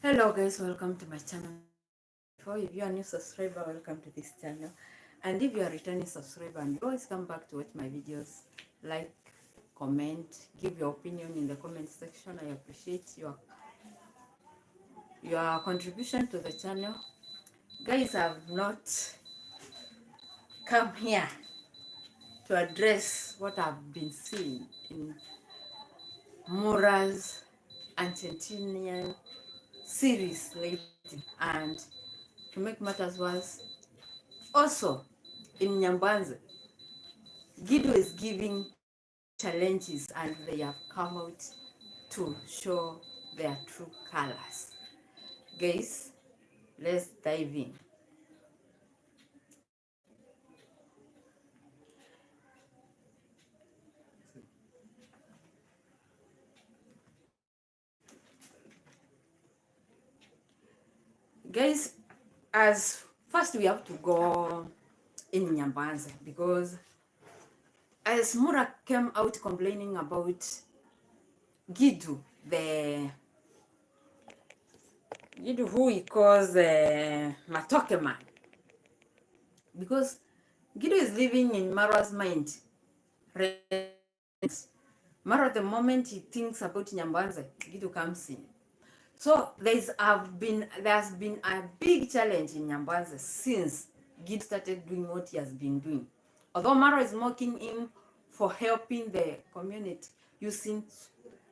Hello guys, welcome to my channel. If you are a new subscriber, welcome to this channel. And if you are a returning subscriber and you always come back to watch my videos, like, comment, give your opinion in the comment section. I appreciate your contribution to the channel. Guys, I have not come here to address what I've been seeing in Maura's Argentinian series lately, and to make matters worse, also in Nyambanze, Guido is giving challenges and they have come out to show their true colors. Guys, let's dive in. Guys, as first we have to go in Nyambanze, because as Maura came out complaining about Guido, Guido who he calls Matoke man, because Guido is living in Marwa's mind. Marwa, the moment he thinks about Nyambanze, Guido comes in. So there's been a big challenge in Nyambanze since Guido started doing what he has been doing. Although Marwa is mocking him for helping the community using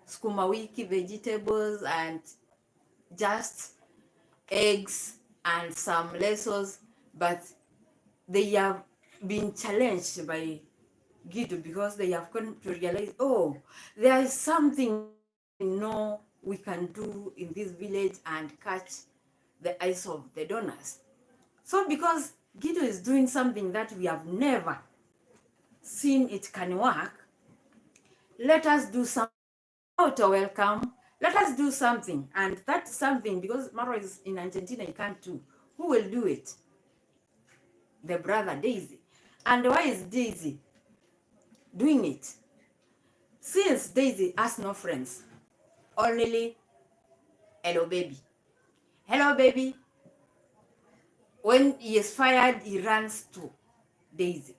sukuma wiki vegetables and just eggs and some lettuce, but they have been challenged by Guido because they have come to realize, oh, there is something we can do in this village and catch the eyes of the donors. So because Guido is doing something that we have never seen it can work, let us do something to welcome. Let us do something. And that's something, because Marwa is in Argentina, he can't do. Who will do it? The brother, Daisy. And why is Daisy doing it? Since Daisy has no friends, only Hello Baby. Hello Baby, when he is fired, he runs to Daisy.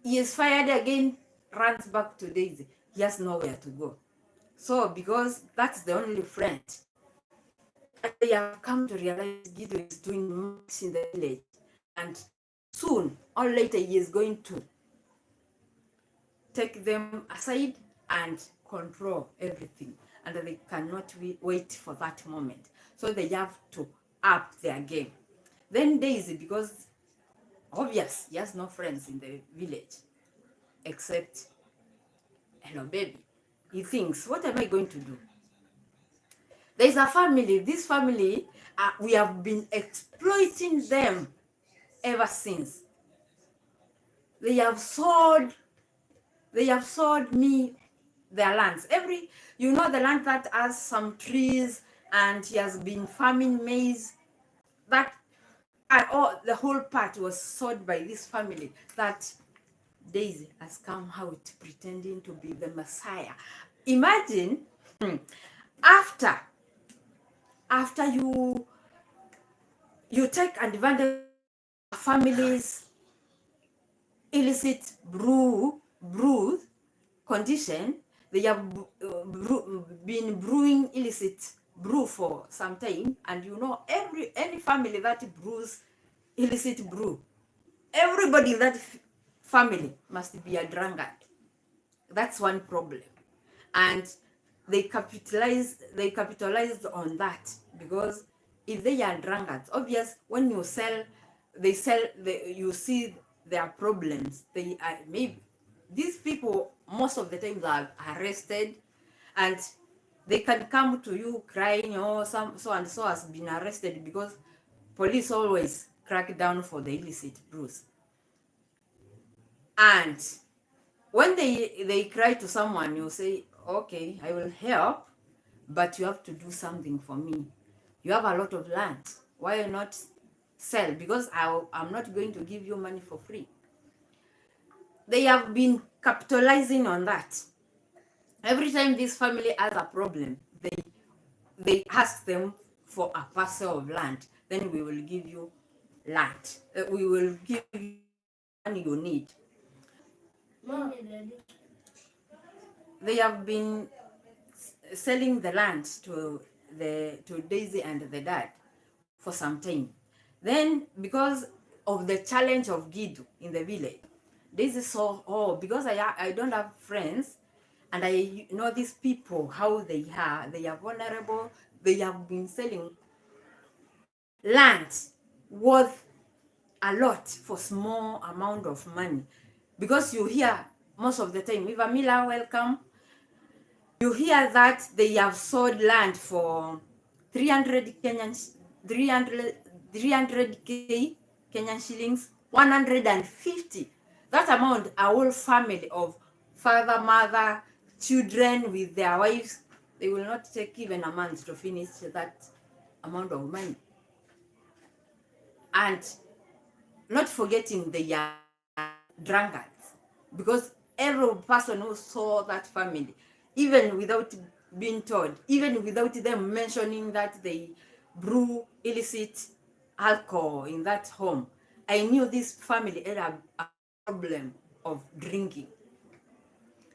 He is fired again, runs back to Daisy. He has nowhere to go. So because that's the only friend, they have come to realize Guido is doing much in the village. And soon or later, he is going to take them aside and control everything. And they cannot wait for that moment. So they have to up their game. Then Daisy, because obvious, he has no friends in the village except Hello Baby. He thinks, what am I going to do? There's a family. This family, we have been exploiting them ever since. They have sold me their lands. The land that has some trees, and he has been farming maize. That the whole part was sold by this family. That Daisy has come out pretending to be the Messiah. Imagine, after you take advantage of families' illicit brew condition. They have been brewing illicit brew for some time, and any family that brews illicit brew, everybody in that family must be a drunkard. That's one problem. And they capitalized on that, because if they are drunkards, obvious, when you you see their problems. They are, maybe these people most of the time are arrested, and they can come to you crying, oh, so and so has been arrested, because police always crack down for the illicit brews. And when they cry to someone, you say, okay, I will help, but you have to do something for me. You have a lot of land. Why not sell? Because I'm not going to give you money for free. they have been capitalizing on that. Every time this family has a problem, they ask them for a parcel of land. Then we will give you land. We will give you money you need. They have been selling the land to Daisy and the dad for some time. Then, because of the challenge of Gidu in the village, Daisy saw, oh, because I don't have friends, and I know these people, how they are vulnerable, they have been selling land worth a lot for small amount of money. Because you hear most of the time, if Amila welcome, you hear that they have sold land for 300 Kenyan 300k Kenyan shillings, 150. That amount, a whole family of father, mother, children with their wives, they will not take even a month to finish that amount of money. And not forgetting the drunkards, because every person who saw that family, even without being told, even without them mentioning that they brew illicit alcohol in that home, I knew this family had a problem of drinking.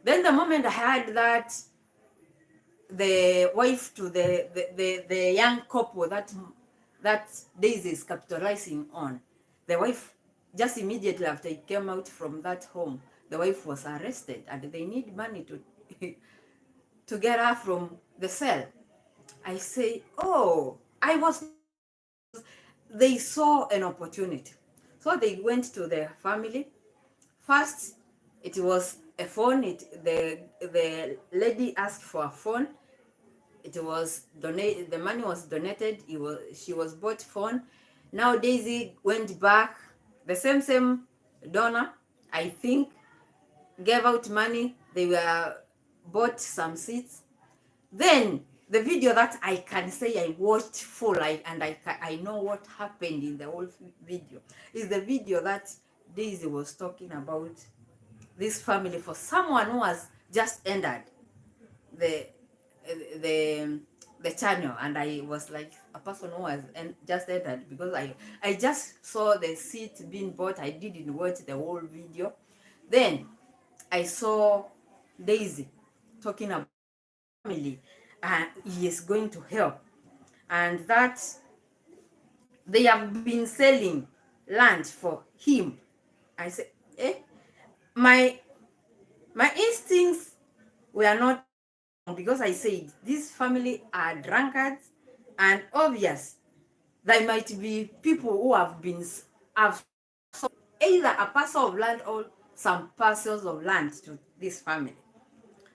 Then the moment I heard that the wife to the young couple that Daisy is capitalizing on, the wife, just immediately after he came out from that home, the wife was arrested, and they need money to to get her from the cell. I say, oh, I was, they saw an opportunity. So they went to their family. First, it was a phone. The lady asked for a phone. It was donated, the money was donated, she was bought phone. Now Daisy went back, the same donor, I think, gave out money, they were bought some seats. Then the video that I can say I watched full, I know what happened in the whole video, is the video that Daisy was talking about this family for someone who has just entered the the the channel, and I was like a person who was just entered, because I just saw the seat being bought. I didn't watch the whole video. Then I saw Daisy talking about family, and he is going to help, and that they have been selling land for him. I said, eh, my my instincts were not, because I said this family are drunkards, and obvious there might be people who have sold either a parcel of land or some parcels of land to this family.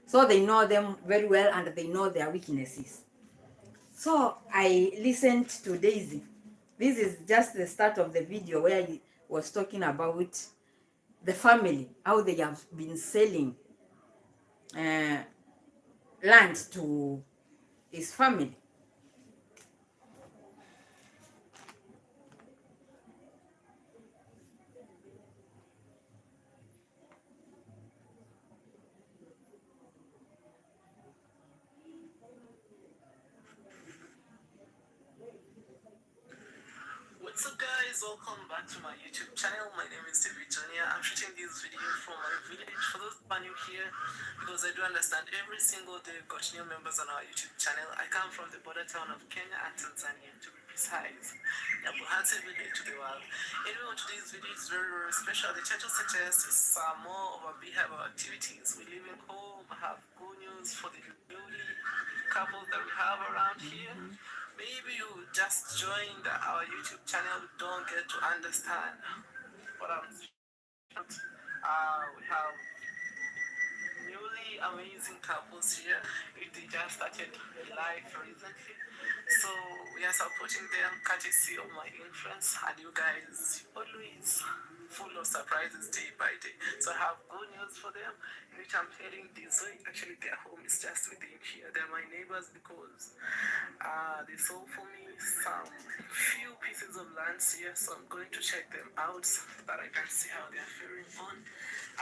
So they know them very well and they know their weaknesses. So I listened to Daisy. This is just the start of the video where he was talking about the family, how they have been selling uh, land to his family. What's up guys, welcome back to my YouTube channel. My name is Davy. I'm shooting this video from my village. For those who are new here, because I do understand every single day we've got new members on our YouTube channel. I come from the border town of Kenya and Tanzania, to be precise. Yabuhansi village to the world. Anyway, on today's video is very special. The title suggests is more of a behavioral activities. We live in home, have good news for the newly couples that we have around here. Maybe you just joined our YouTube channel, don't get to understand what I'm saying. We have newly amazing couples here. They just started life recently. So we are supporting them courtesy of my influence, and you guys always full of surprises day by day. So I have good news for them, in which I'm telling this way. Actually, their home is just within here. They're my neighbors because they sold for me some few pieces of land here. So I'm going to check them out so that I can see how they're faring on.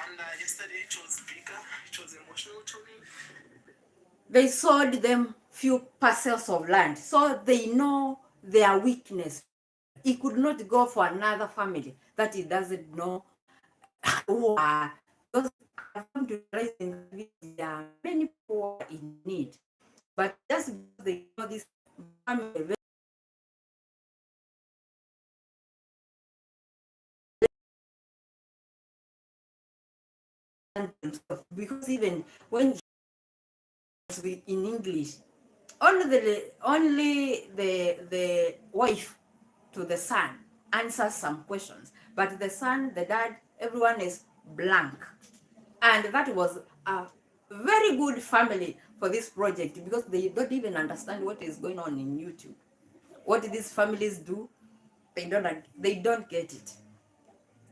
And yesterday it was bigger. It was emotional to me. They sold them few parcels of land, so they know their weakness. He could not go for another family that he doesn't know who are, because I've come to realize in that village there are many people in need, but just because they know this family themselves, because even when in English, only the wife to the son answers some questions, but the son, the dad, everyone is blank. And that was a very good family for this project, because they don't even understand what is going on in YouTube. What these families do, they don't get it.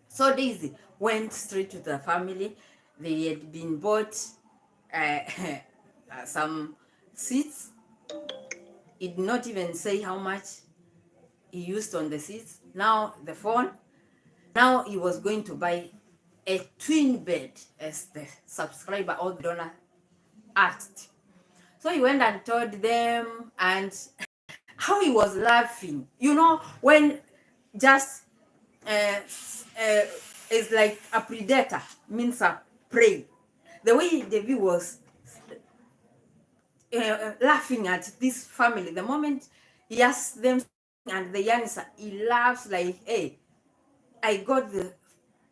So Daisy went straight to the family. They had been bought uh, some seats. He did not even say how much he used on the seats. Now the phone. Now he was going to buy a twin bed, as the subscriber or the donor asked. So he went and told them, and how he was laughing. When just uh, uh, is like a predator means a prey. The way Davy was laughing at this family, the moment he asked them and the answer, he laughs like, hey, I got the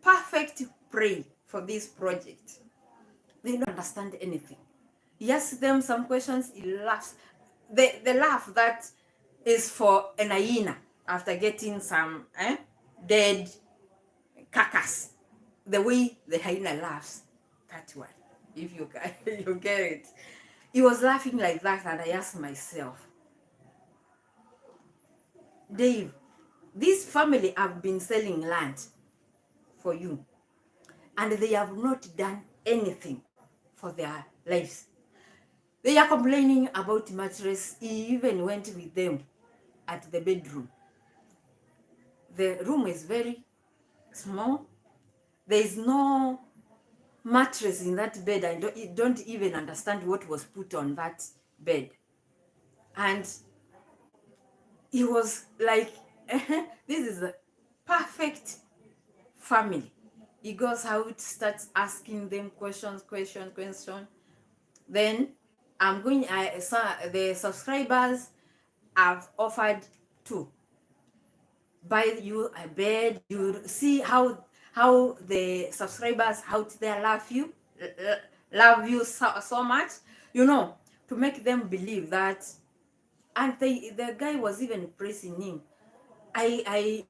perfect prey for this project. They don't understand anything. He asks them some questions, he laughs. The laugh that is for an hyena after getting some dead carcass. The way the hyena laughs, that one. If you you get it. He was laughing like that, and I asked myself, Dave, this family have been selling land for you, and they have not done anything for their lives. They are complaining about mattress. He even went with them at the bedroom. The room is very small. There is no mattress in that bed. I don't even understand what was put on that bed. And he was like, this is a perfect family. He goes out, starts asking them questions. Then the subscribers have offered to buy you a bed. You see how the subscribers out there love you so much, to make them believe that. And the guy was even praising him. I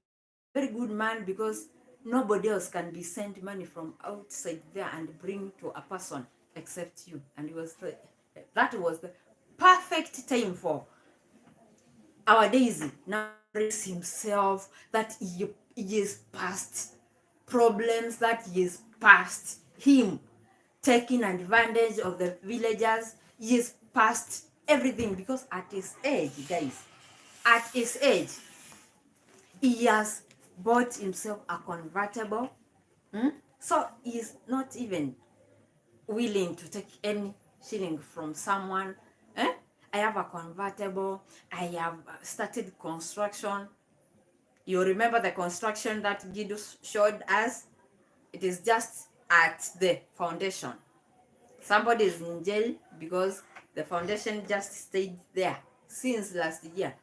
very good man, because nobody else can be sent money from outside there and bring to a person except you. And that was the perfect time for our Daisy now praise himself that he is past problems, that he is past him taking advantage of the villagers. He is past everything, because at his age, guys, at his age, he has bought himself a convertible. So he's not even willing to take any shilling from someone. I have a convertible. I have started construction. You remember the construction that Gidu showed us? It is just at the foundation. Somebody is in jail because the foundation just stayed there since last year.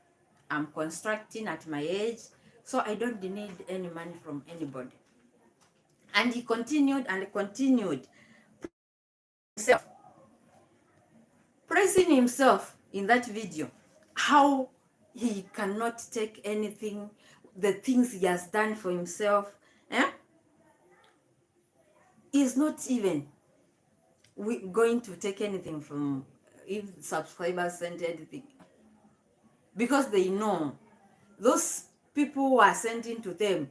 I'm constructing at my age, so I don't need any money from anybody. And he continued and continued himself, praising himself in that video, how he cannot take anything, the things he has done for himself. He's not even going to take anything from, if subscribers sent anything. because they know those people who are sent into them.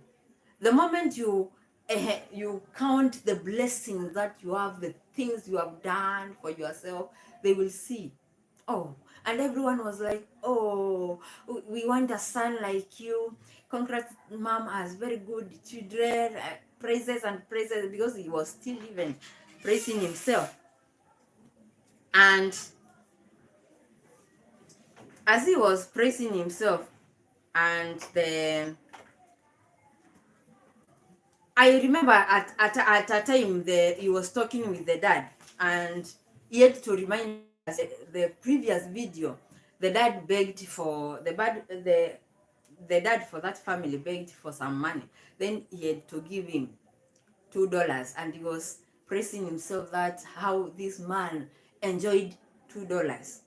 The moment you count the blessings that you have, the things you have done for yourself, they will see. Oh, and everyone was like, oh, we want a son like you. Congrats, mom has very good children. Praises and praises, because he was still even praising himself. And as he was praising himself, and I remember at a time he was talking with the dad, and he had to remind us the previous video. The dad begged for the dad for that family begged for some money. Then he had to give him $2, and he was praising himself that how this man enjoyed $2,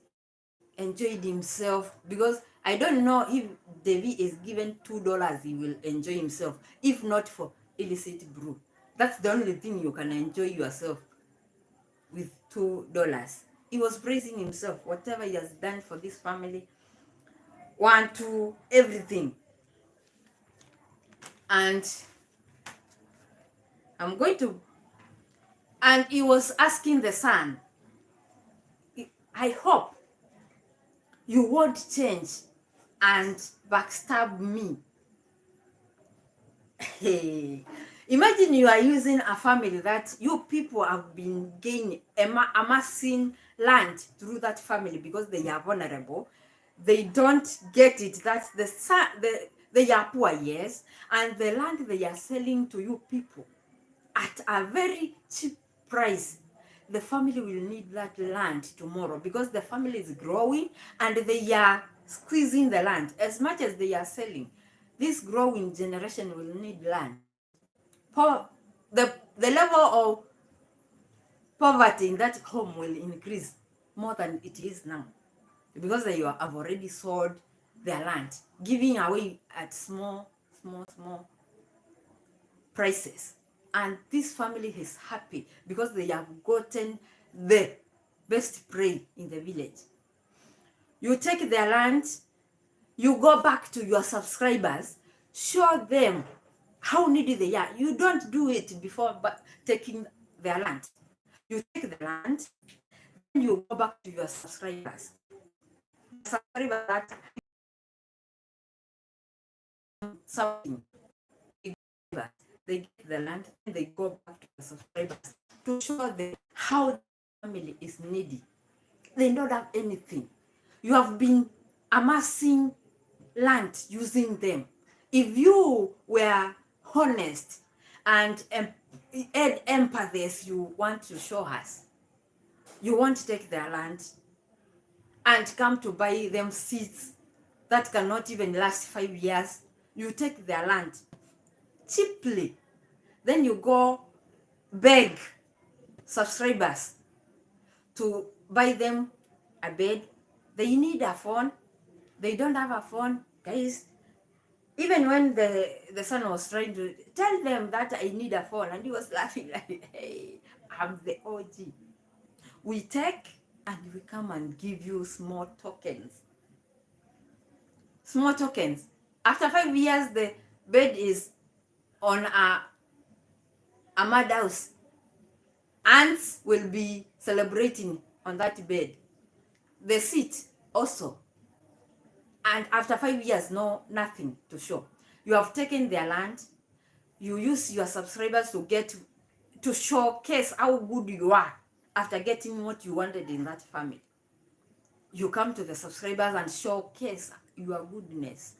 enjoyed himself, because I don't know if Davy is given $2 he will enjoy himself, if not for illicit brew. That's the only thing you can enjoy yourself with $2. He was praising himself, whatever he has done for this family, one, two, everything. And I'm going to, and he was asking the son, I hope you won't change and backstab me. Hey, imagine you are using a family that you people have been gaining, amassing land through that family because they are vulnerable. They don't get it that they are poor, yes, and the land they are selling to you people at a very cheap price. The family will need that land tomorrow because the family is growing and they are squeezing the land as much as they are selling. This growing generation will need land. The level of poverty in that home will increase more than it is now because they have already sold their land, giving away at small prices. And this family is happy because they have gotten the best prey in the village. You take their land, you go back to your subscribers, show them how needy they are. You don't do it before but taking their land. You take the land, then you go back to your subscribers. Subscribers that something, they get the land and they go back to the subscribers to show them how the family is needy. They don't have anything. You have been amassing land using them. If you were honest and had empathy as you want to show us, you won't take their land and come to buy them seeds that cannot even last 5 years. You take their land cheaply, then you go beg subscribers to buy them a bed. They need a phone. They don't have a phone, guys. Even when the son was trying to tell them that I need a phone, and he was laughing like, hey, I'm the OG. We take and we come and give you small tokens. Small tokens. After 5 years, the bed is on a mad house. Ants will be celebrating on that bed. The seat also. And after 5 years, no, nothing to show. You have taken their land. You use your subscribers to showcase how good you are after getting what you wanted in that family. You come to the subscribers and showcase your goodness,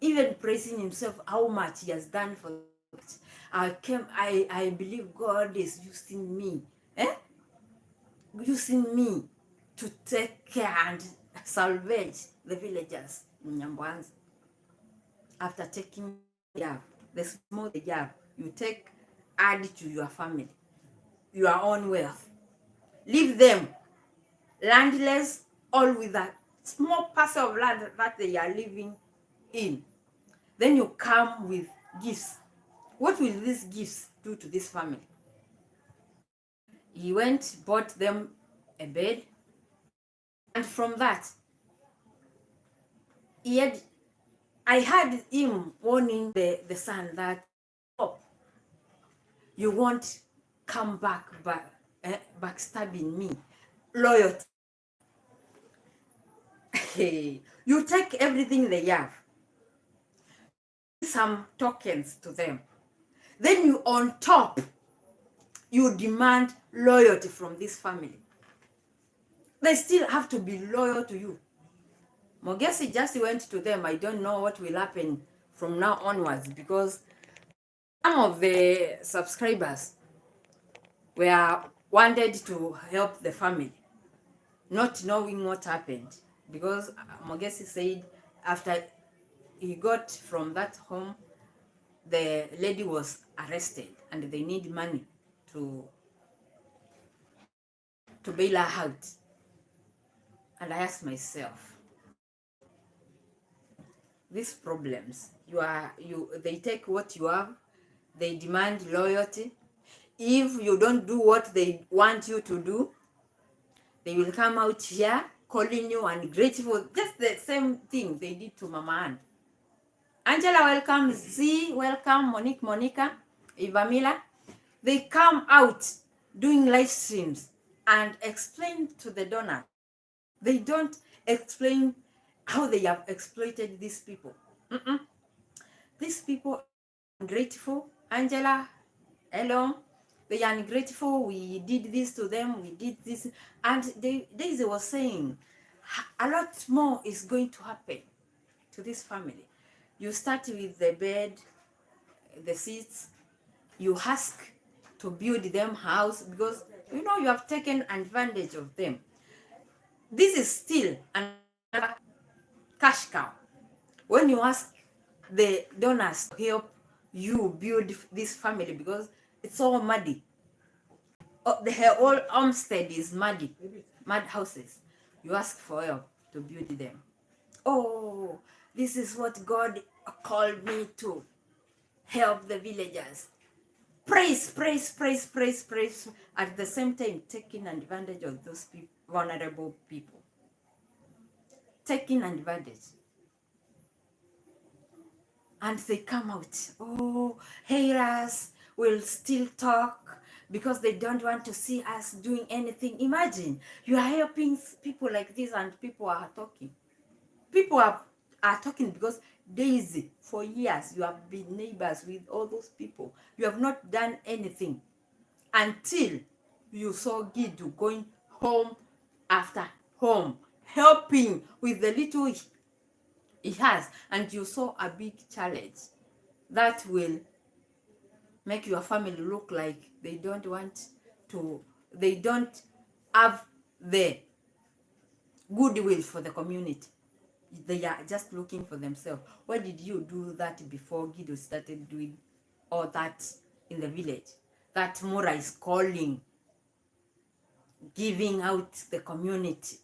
even praising himself how much he has done for us. I believe God is using me, using me to take care and salvage the villagers in Nyambwanza. After taking the small they have, you take, add to your family, your own wealth. Leave them landless, all with a small parcel of land that they are living in. Then you come with gifts. What will these gifts do to this family? He went, bought them a bed, and from that, I had him warning the son that, oh, you won't come backstabbing me. Loyalty. You take everything they have, some tokens to them. Then you on top, you demand loyalty from this family. They still have to be loyal to you. Mogesi just went to them. I don't know what will happen from now onwards, because some of the subscribers were wanted to help the family, not knowing what happened, because Mogesi said after he got from that home, the lady was arrested and they need money to bail her out. And I asked myself, these problems, they take what you have, they demand loyalty. If you don't do what they want you to do, they will come out here calling you ungrateful. Just the same thing they did to Mama Ann. Angela, welcome. Z, welcome. Monique, Monica, Ivamila. They come out doing live streams and explain to the donor. They don't explain how they have exploited these people. These people are ungrateful. Angela, hello. They are ungrateful. We did this to them. We did this. And Daisy was saying, a lot more is going to happen to this family. You start with the bed, the seats. You ask to build them house because you know you have taken advantage of them. This is still another cash cow. When you ask the donors to help you build this family, because it's all muddy. Oh, the whole homestead is muddy, mud houses. You ask for help to build them. Oh, this is what God called me to help the villagers. Praise, praise, praise, praise, praise. At the same time, taking advantage of those vulnerable people. Taking advantage. And they come out, oh, haters will still talk because they don't want to see us doing anything. Imagine, you are helping people like this and people are talking. People are talking because Daisy, for years, you have been neighbors with all those people. You have not done anything until you saw Gidu going home after home, helping with the little he has, and you saw a big challenge that will make your family look like they don't have the goodwill for the community. They are just looking for themselves. Why did you do that before Guido started doing all that in the village? That Maura is calling, giving out the community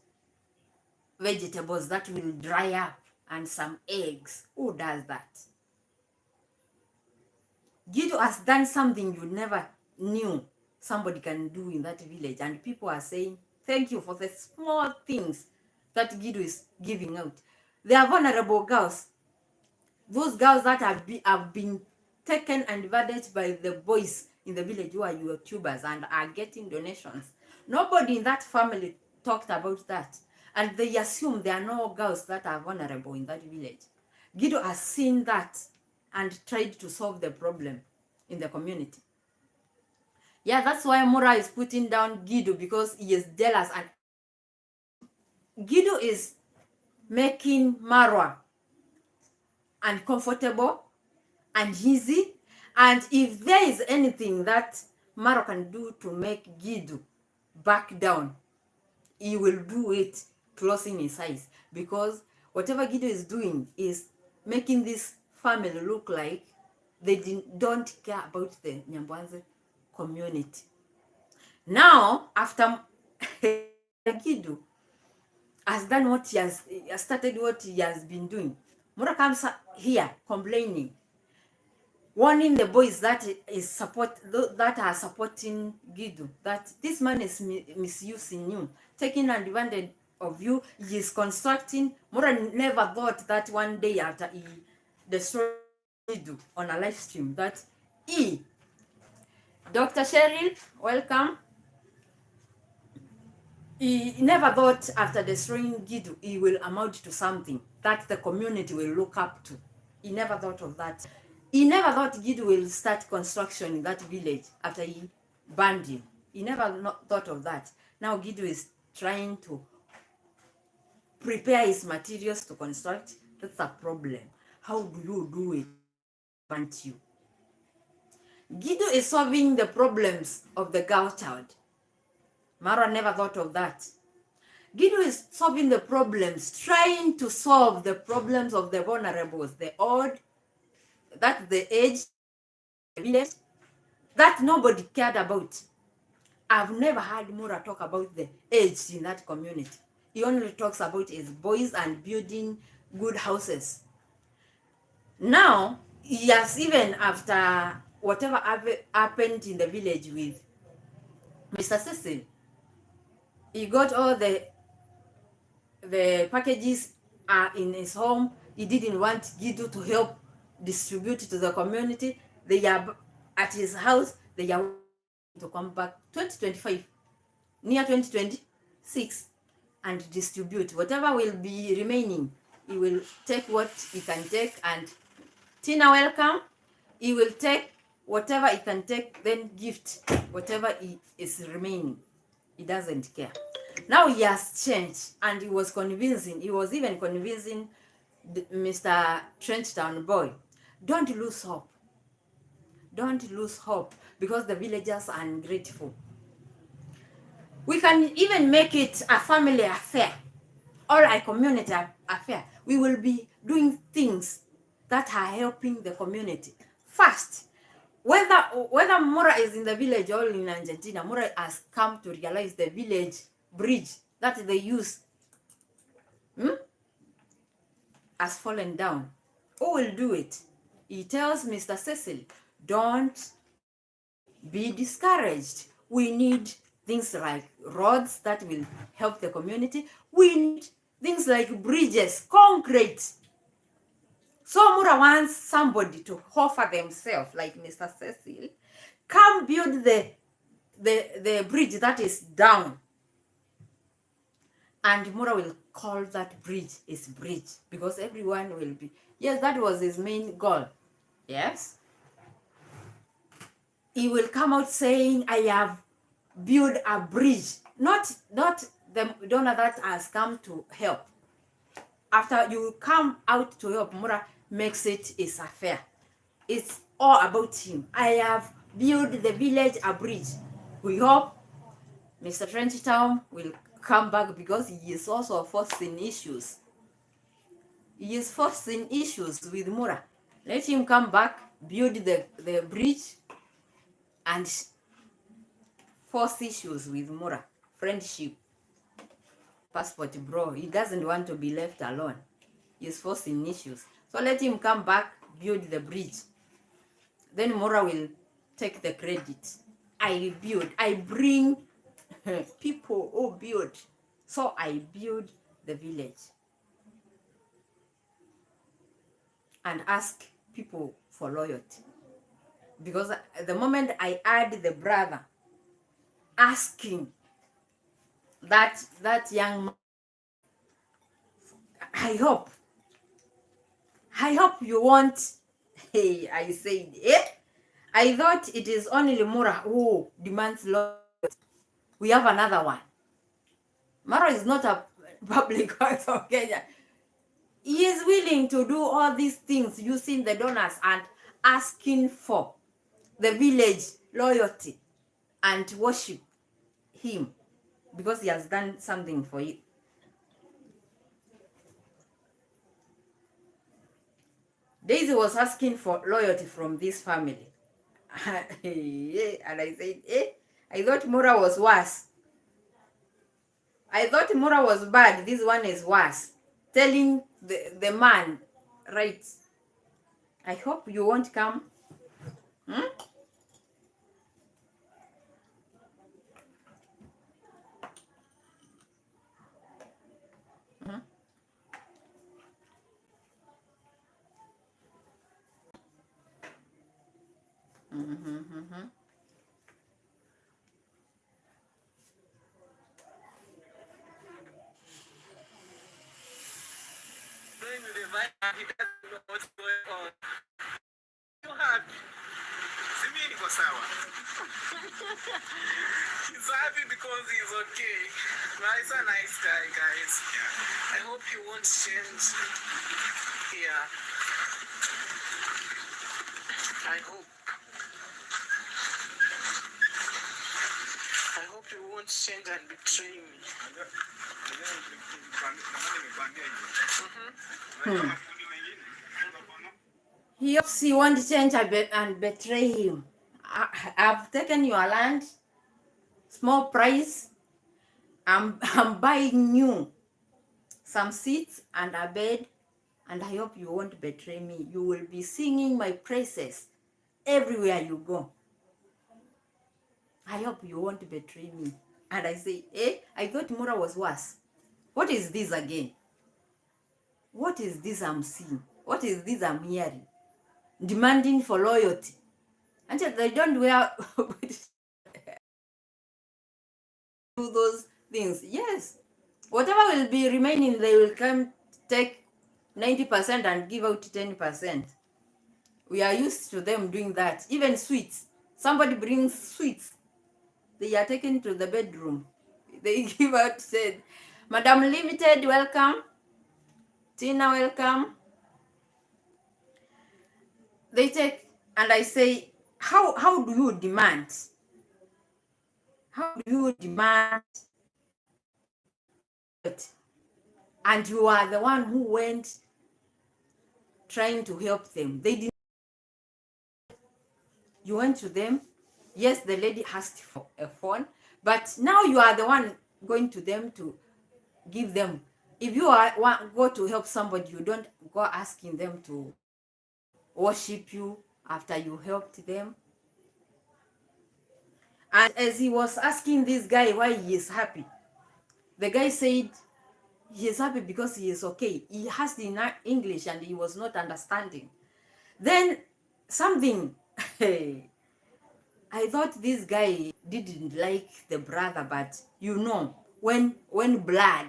vegetables that will dry up and some eggs. Who does that? Guido has done something you never knew somebody can do in that village, and people are saying thank you for the small things that Guido is giving out. They are vulnerable girls. Those girls that have been taken advantage by the boys in the village who are YouTubers and are getting donations. Nobody in that family talked about that. And they assume there are no girls that are vulnerable in that village. Guido has seen that and tried to solve the problem in the community. Yeah, that's why Maura is putting down Guido, because he is jealous, and Guido is making Marwa uncomfortable and easy. And if there is anything that Marwa can do to make Guido back down, he will do it closing his eyes, because whatever Guido is doing is making this family look like they don't care about the Nyambwanze community. Now, after Guido has done what he has started, what he has been doing, Maura comes here complaining, warning the boys that are supporting Guido that this man is misusing you, taking advantage of you. He is constructing. Maura never thought that one day after he destroyed Gidu on a live stream that Dr. Cheryl, welcome. He never thought after destroying Gidu, he will amount to something that the community will look up to. He never thought of that. He never thought Gidu will start construction in that village after he banned him. He never thought of that. Now Gidu is trying to prepare his materials to construct. That's a problem. How do you do it? Can't you? Gidu is solving the problems of the girl child. Maura never thought of that. Gidu is solving the problems, trying to solve the problems of the vulnerables, the old, that the aged, the village, that nobody cared about. I've never heard Maura talk about the aged in that community. He only talks about his boys and building good houses. Now, he has, even after whatever happened in the village with Mr. Cecil, he got all the packages in his home. He didn't want Gidu to help distribute to the community. They are at his house. They are to come back 2025, near 2026, and distribute whatever will be remaining. He will take what he can take, and Tina, welcome. He will take whatever he can take, then gift whatever is remaining. He doesn't care. Now he has changed, and he was convincing. He was even convincing Mr. Trenchtown boy, don't lose hope. Don't lose hope, because the villagers are ungrateful. We can even make it a family affair or a community affair. We will be doing things that are helping the community first. Whether Maura is in the village or in Argentina, Maura has come to realize the village bridge that they use has fallen down. Who will do it? He tells Mr. Cecil, don't be discouraged. We need things like roads that will help the community. We need things like bridges, concrete. So Maura wants somebody to offer themselves, like Mr. Cecil, come build the bridge that is down. And Maura will call that bridge his bridge, because everyone will be, yes, that was his main goal. Yes. He will come out saying, I have built a bridge. Not the donor that has come to help. After you come out to help, Maura makes it his affair. It's all about him. I have built the village a bridge. We hope Mr. Trenchtown will come back, because he is also forcing issues. He is forcing issues with Maura. Let him come back, build the bridge, and force issues with Maura. Friendship. Passport bro. He doesn't want to be left alone. He is forcing issues. So let him come back, build the bridge. Then Maura will take the credit. I build. I bring people who build. So I build the village. And ask people for loyalty. Because the moment I add the brother asking that young man, I hope you want, hey, I said, I thought it is only Maura who demands loyalty. We have another one. Maura is not a public house of Kenya. He is willing to do all these things using the donors and asking for the village loyalty and worship him, because he has done something for you. Daisy was asking for loyalty from this family. And I said, I thought Maura was worse. I thought Maura was bad. This one is worse. Telling the man, right, I hope you won't come. He's happy because he's okay. Now, he's a nice guy, guys. I hope he won't change. Yeah. I hope. I hope he won't change and betray me. He hopes he won't change and betray him. I've taken your land, small price. I'm buying you some seats and a bed, and I hope you won't betray me. You will be singing my praises everywhere you go. I hope you won't betray me. And I say, I thought Maura was worse. What is this again? What is this I'm seeing? What is this I'm hearing? Demanding for loyalty. And yet they don't wear do those things. Yes. Whatever will be remaining, they will come take 90% and give out 10%. We are used to them doing that. Even sweets. Somebody brings sweets. They are taken to the bedroom. They give out, said, Madam Limited, welcome. Tina, welcome. They take, and I say, how do you demand? How do you demand it? And you are the one who went trying to help them. They didn't. You went to them. Yes, the lady asked for a phone, but now you are the one going to them to give them. If you go to help somebody, you don't go asking them to worship you after you helped them. And as he was asking this guy why he is happy, the guy said he is happy because he is okay. He asked in English and he was not understanding. Then something, I thought this guy didn't like the brother, but you know, when blood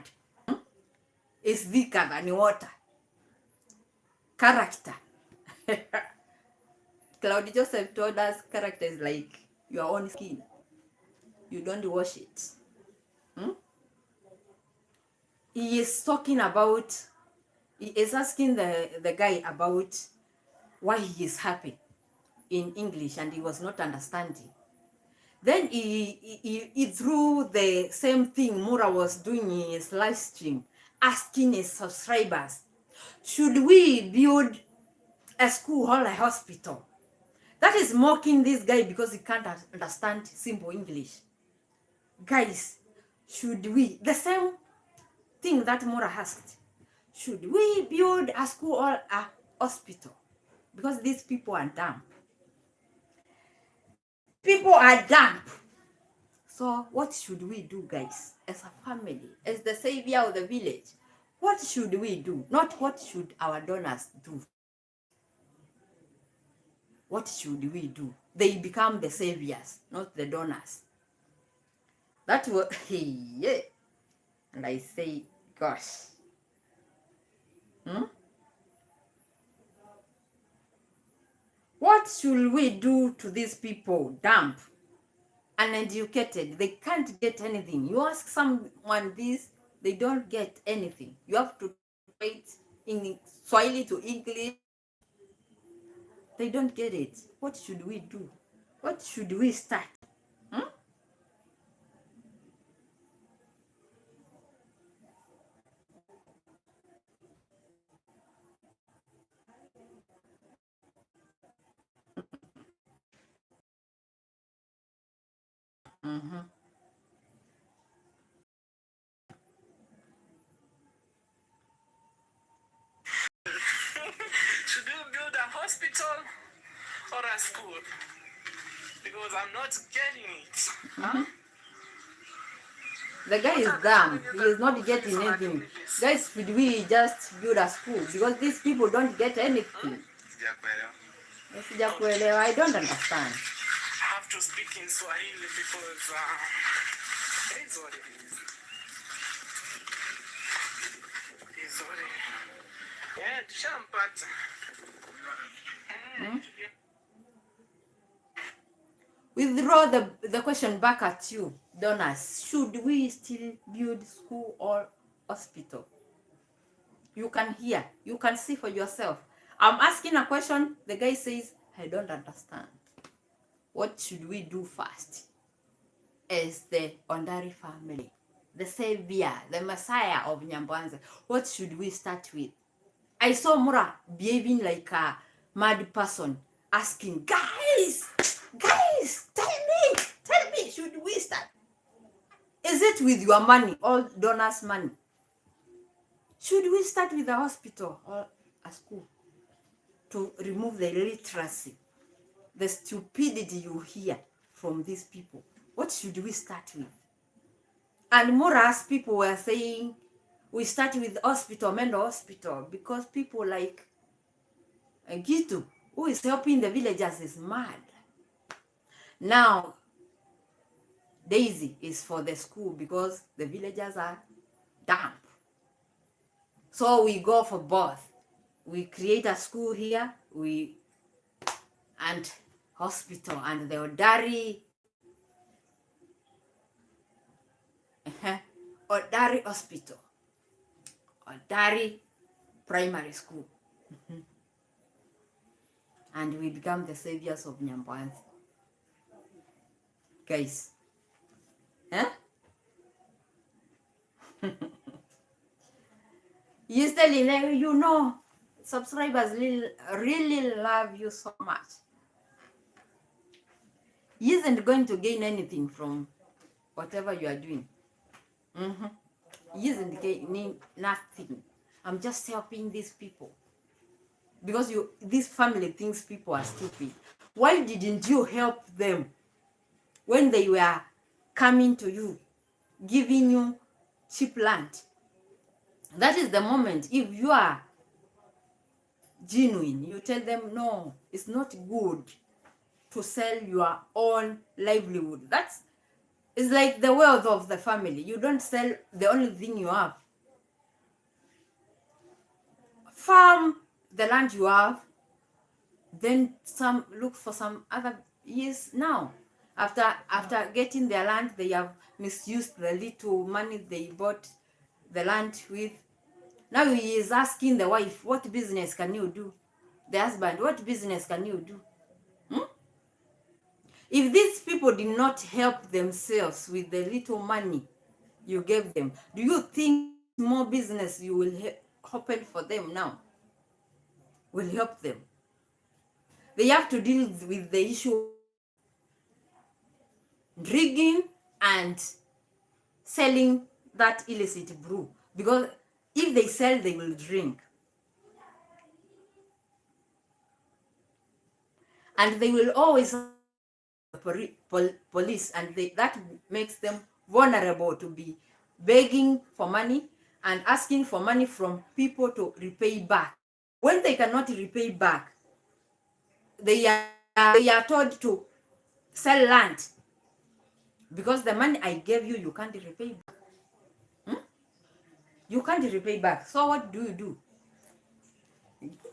is thicker than water, character. Claudia Joseph told us character is like your own skin. You don't wash it. He is talking about, he is asking the guy about why he is happy in English and he was not understanding. Then he threw the same thing Maura was doing in his live stream, asking his subscribers, should we build a school or a hospital? That is mocking this guy because he can't understand simple English. Guys, should we, the same thing that Maura asked, should we build a school or a hospital? Because these people are dumb. People are dumb. So what should we do, guys, as a family, as the savior of the village? What should we do? Not what should our donors do. What should we do? They become the saviors, not the donors. That's what, yeah. And I say, gosh. What should we do to these people? Dumb, uneducated. They can't get anything. You ask someone this, they don't get anything. You have to write in Swahili to English. They don't get it. What should we do? What should we start? Should we build a hospital or a school? Because I'm not getting it. The guy is dumb. He is not getting anything. Guys, should we just build a school? Because these people don't get anything. I don't understand. I have to speak in Swahili because it is what it is. It is what it is. Yeah, tushampata. withdraw the question back at you, donors. Should we still build school or hospital? You can hear, you can see for yourself. I'm asking a question, the guy says, I don't understand. What should we do first? As the Ondari family, the savior, the messiah of Nyambwanze, what should we start with? I saw Maura behaving like a mad person, asking, guys, tell me, should we start? Is it with your money, all donors' money? Should we start with a hospital or a school to remove the illiteracy, the stupidity you hear from these people? What should we start with? And Maura's people were saying, we start with hospital, mental hospital, because people like Gitu, who is helping the villagers, is mad. Now, Daisy is for the school because the villagers are dumb. So we go for both. We create a school here, and hospital, and the Odari Odari hospital, Odari primary school. And we become the saviors of Nyambwanze. Guys. Yesterday, subscribers really love you so much. He isn't going to gain anything from whatever you are doing. He isn't gaining nothing. I'm just helping these people. Because this family thinks people are stupid. Why didn't you help them when they were coming to you, giving you cheap land? That is the moment. If you are genuine, you tell them, no, it's not good to sell your own livelihood. It's like the wealth of the family. You don't sell the only thing you have. Farm the land you have, then look for some other years. Now, after getting their land, they have misused the little money they bought the land with. Now he is asking the wife, what business can you do? The husband, what business can you do? If these people did not help themselves with the little money you gave them, do you think more business you will open for them now will help them? They have to deal with the issue of drinking and selling that illicit brew, because if they sell, they will drink. And they will always police, and that makes them vulnerable to be begging for money and asking for money from people to repay back. When they cannot repay back, they are told to sell land, because the money I gave you, you can't repay back. You can't repay back. So what do?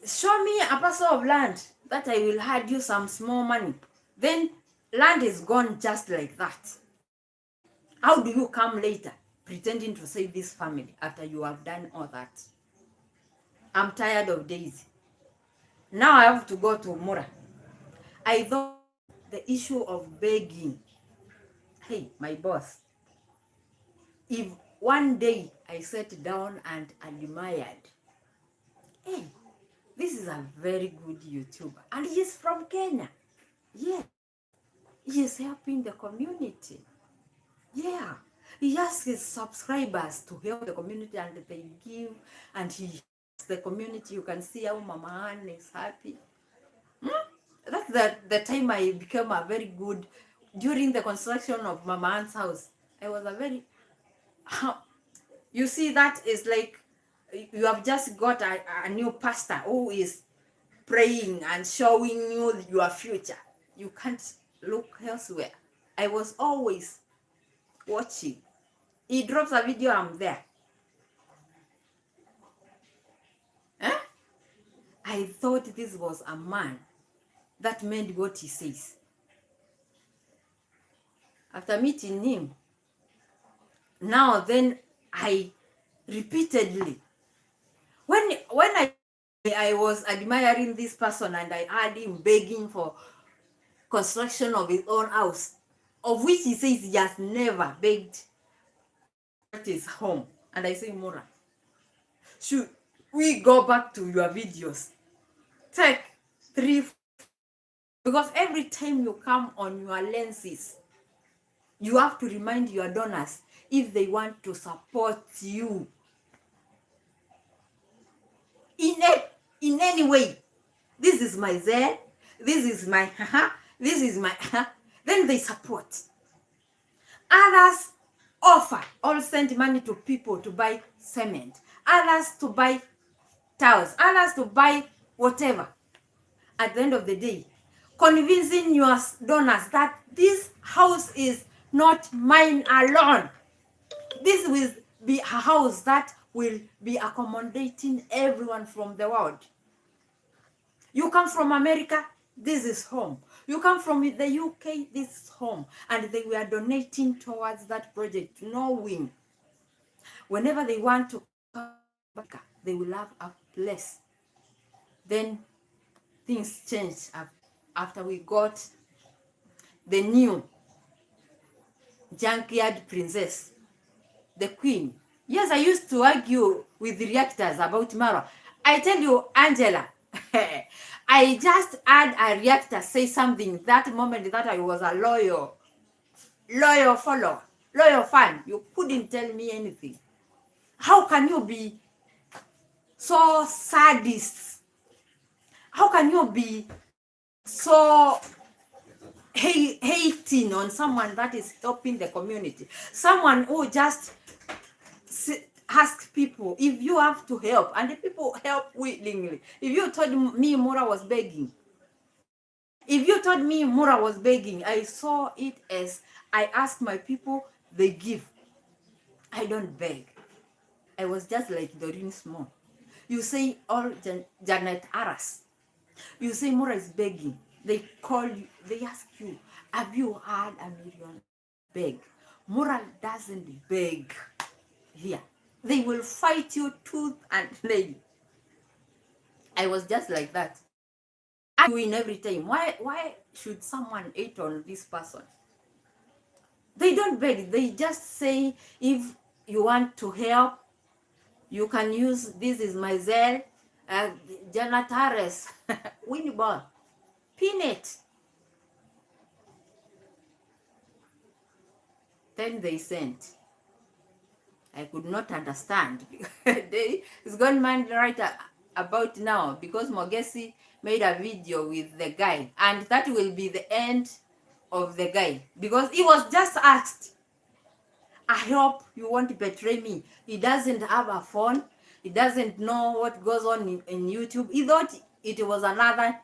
Show me a parcel of land that I will hand you some small money. Then land is gone just like that. How do you come later pretending to save this family after you have done all that? I'm tired of Daisy. Now I have to go to Maura. I thought the issue of begging, hey, my boss, if one day I sat down and admired, hey, this is a very good YouTuber, and he's from Kenya. Yeah, he is helping the community. Yeah, he asks his subscribers to help the community, and they give, and he helps the community. You can see how Mama Ann is happy. That's the time I became a very good, during the construction of Mama Ann's house. I was a very, you see, that is like, you have just got a new pastor who is praying and showing you your future. You can't look elsewhere. I was always watching. He drops a video, I'm there. I thought this was a man that meant what he says. After meeting him, now then I repeatedly, when I was admiring this person and I heard him begging for construction of his own house, of which he says he has never begged at his home. And I say, Maura, should we go back to your videos? Take 3, because every time you come on your lenses, you have to remind your donors if they want to support you in any way. This is my Zed, this is my this is my then they support. Others offer or send money to people to buy cement, others to buy towels, others to buy whatever. At the end of the day, convincing your donors that this house is not mine alone. This will be a house that will be accommodating everyone from the world. You come from America, this is home. You come from the UK, this is home. And they were donating towards that project, knowing whenever they want to come back, they will have a place. Then things changed after we got the new junkyard princess, the queen. Yes, I used to argue with the reactors about Marwa. I tell you, Angela, I just had a reactor say something that moment that I was a loyal follower, loyal fan. You couldn't tell me anything. How can you be so sadist? How can you be so hating on someone that is helping the community? Someone who just ask people if you have to help, and the people help willingly. If you told me Maura was begging, I saw it as I ask my people, they give. I don't beg. I was just like Doreen Small. You say all Janet Aras. You say Maura is begging. They call you, they ask you, have you had a million beg? Maura doesn't beg here. They will fight you tooth and nail. I was just like that. I win every time. Why should someone hate on this person? They don't beg. They just say, if you want to help, you can use, this is my Zelle, Janatares, Winniball, pin it. Then they sent. I could not understand. It's gone mad right about now, because Mogesi made a video with the guy, and that will be the end of the guy, because he was just asked, I hope you won't betray me. He doesn't have a phone. He doesn't know what goes on in YouTube. He thought it was another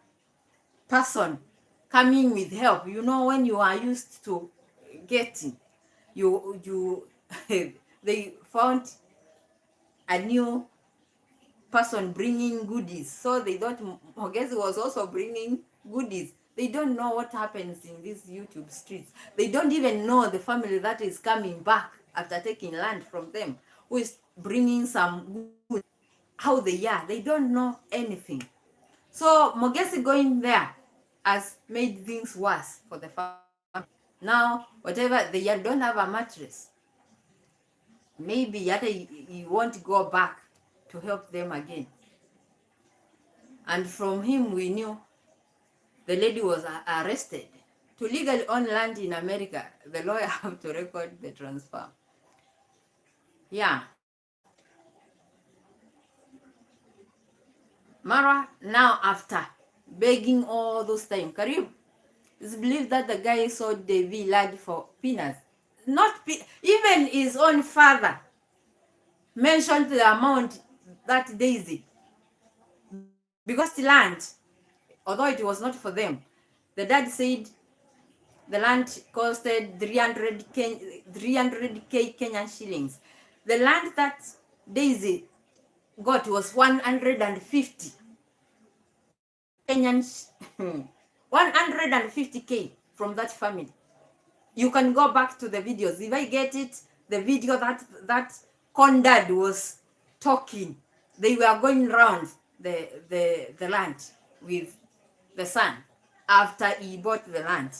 person coming with help. You know, when you are used to getting, they found a new person bringing goodies. So they thought Mogesi was also bringing goodies. They don't know what happens in these YouTube streets. They don't even know the family that is coming back after taking land from them, who is bringing some good, how they are. They don't know anything. So Mogesi going there has made things worse for the family. Now, whatever, they don't have a mattress. Maybe he won't go back to help them again. And from him, we knew the lady was arrested. To legally own land in America, the lawyer have to record the transfer. Yeah. Marwa, now after begging all those time, Karim, it's believed that the guy sold Davy land for peanuts. Even his own father mentioned the amount that Daisy, because the land, although it was not for them, the dad said the land costed 300k Kenyan shillings. The land that Daisy got was 150 Kenyan 150k from that family. You can go back to the videos. If I get it, the video that Condad was talking, they were going around the land with the son after he bought the land.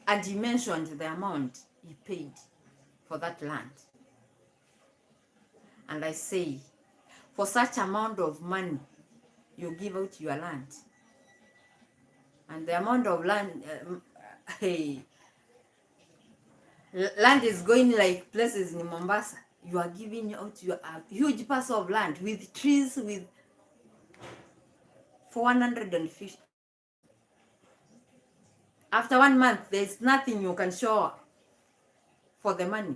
And he mentioned the amount he paid for that land. And I say, for such amount of money, you give out your land. And the amount of land, hey, land is going like places in Mombasa. You are giving out your huge parcel of land with trees with for 150. After 1 month, there's nothing you can show for the money.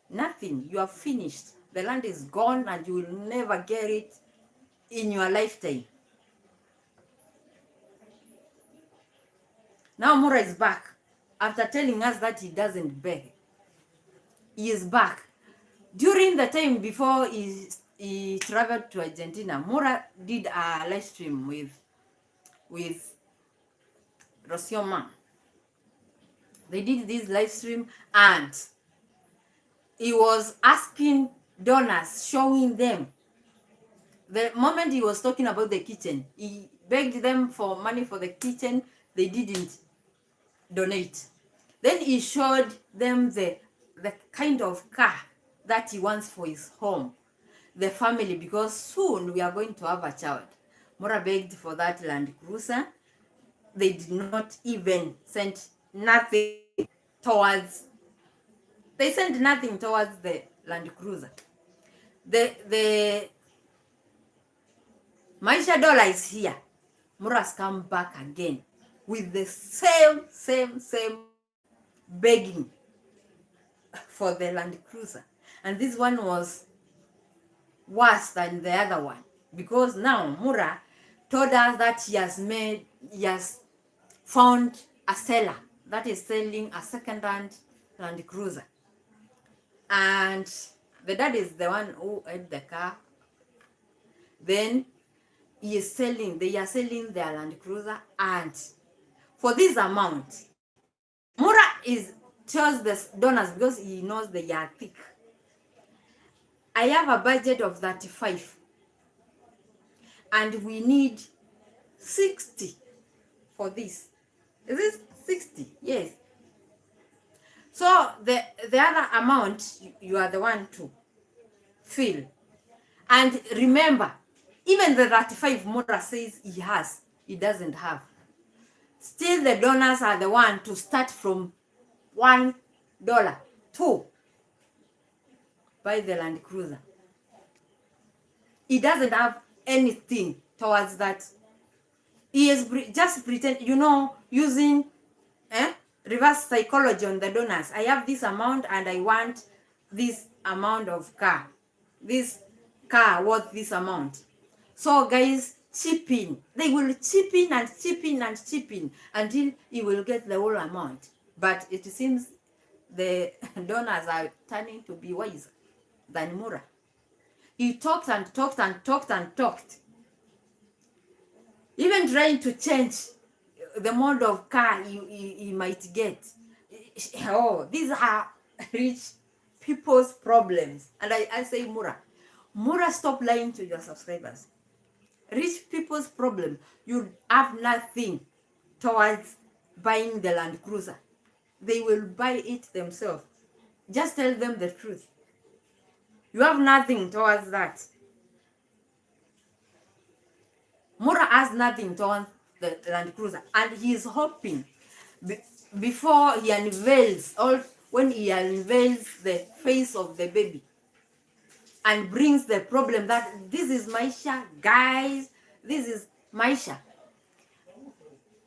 Nothing. You are finished. The land is gone and you will never get it in your lifetime. Now Maura is back. After telling us that he doesn't beg, he is back. During the time before he traveled to Argentina, Maura did a live stream with Rocio. They did this live stream and he was asking donors, showing them. The moment he was talking about the kitchen, he begged them for money for the kitchen. They didn't donate. Then he showed them the kind of car that he wants for his home, the family, because soon we are going to have a child. Maura begged for that Land Cruiser. They did not even send nothing towards. They sent nothing towards the Land Cruiser. The Maisha dollar is here. Maura's come back again with the same begging for the Land Cruiser. And this one was worse than the other one, because now Maura told us that he has found a seller that is selling a second-hand Land Cruiser. And the dad is the one who had the car. Then they are selling their Land Cruiser, and for this amount, Maura tells the donors, because he knows they are thick. I have a budget of 35 and we need 60 for this. Is this 60? Yes. So the other amount, you are the one to fill. And remember, even the 35 Maura says he doesn't have. Still, the donors are the one to start from $1 to buy the Land Cruiser. He doesn't have anything towards that. He is just pretend, using reverse psychology on the donors. I have this amount and I want this amount of car. This car worth this amount. So guys, chip in. They will chip in and chip in and chip in until he will get the whole amount. But it seems the donors are turning to be wiser than Maura. He talked and talked and talked and talked. Even trying to change the mode of car he might get. Oh, these are rich people's problems. And I say, Maura, stop lying to your subscribers. Rich people's problem. You have nothing towards buying the Land Cruiser. They will buy it themselves. Just tell them the truth. You have nothing towards that. Maura has nothing towards the Land Cruiser, and he is hoping before he unveils, or when he unveils the face of the baby and brings the problem that this is Maisha, guys, this is Maisha.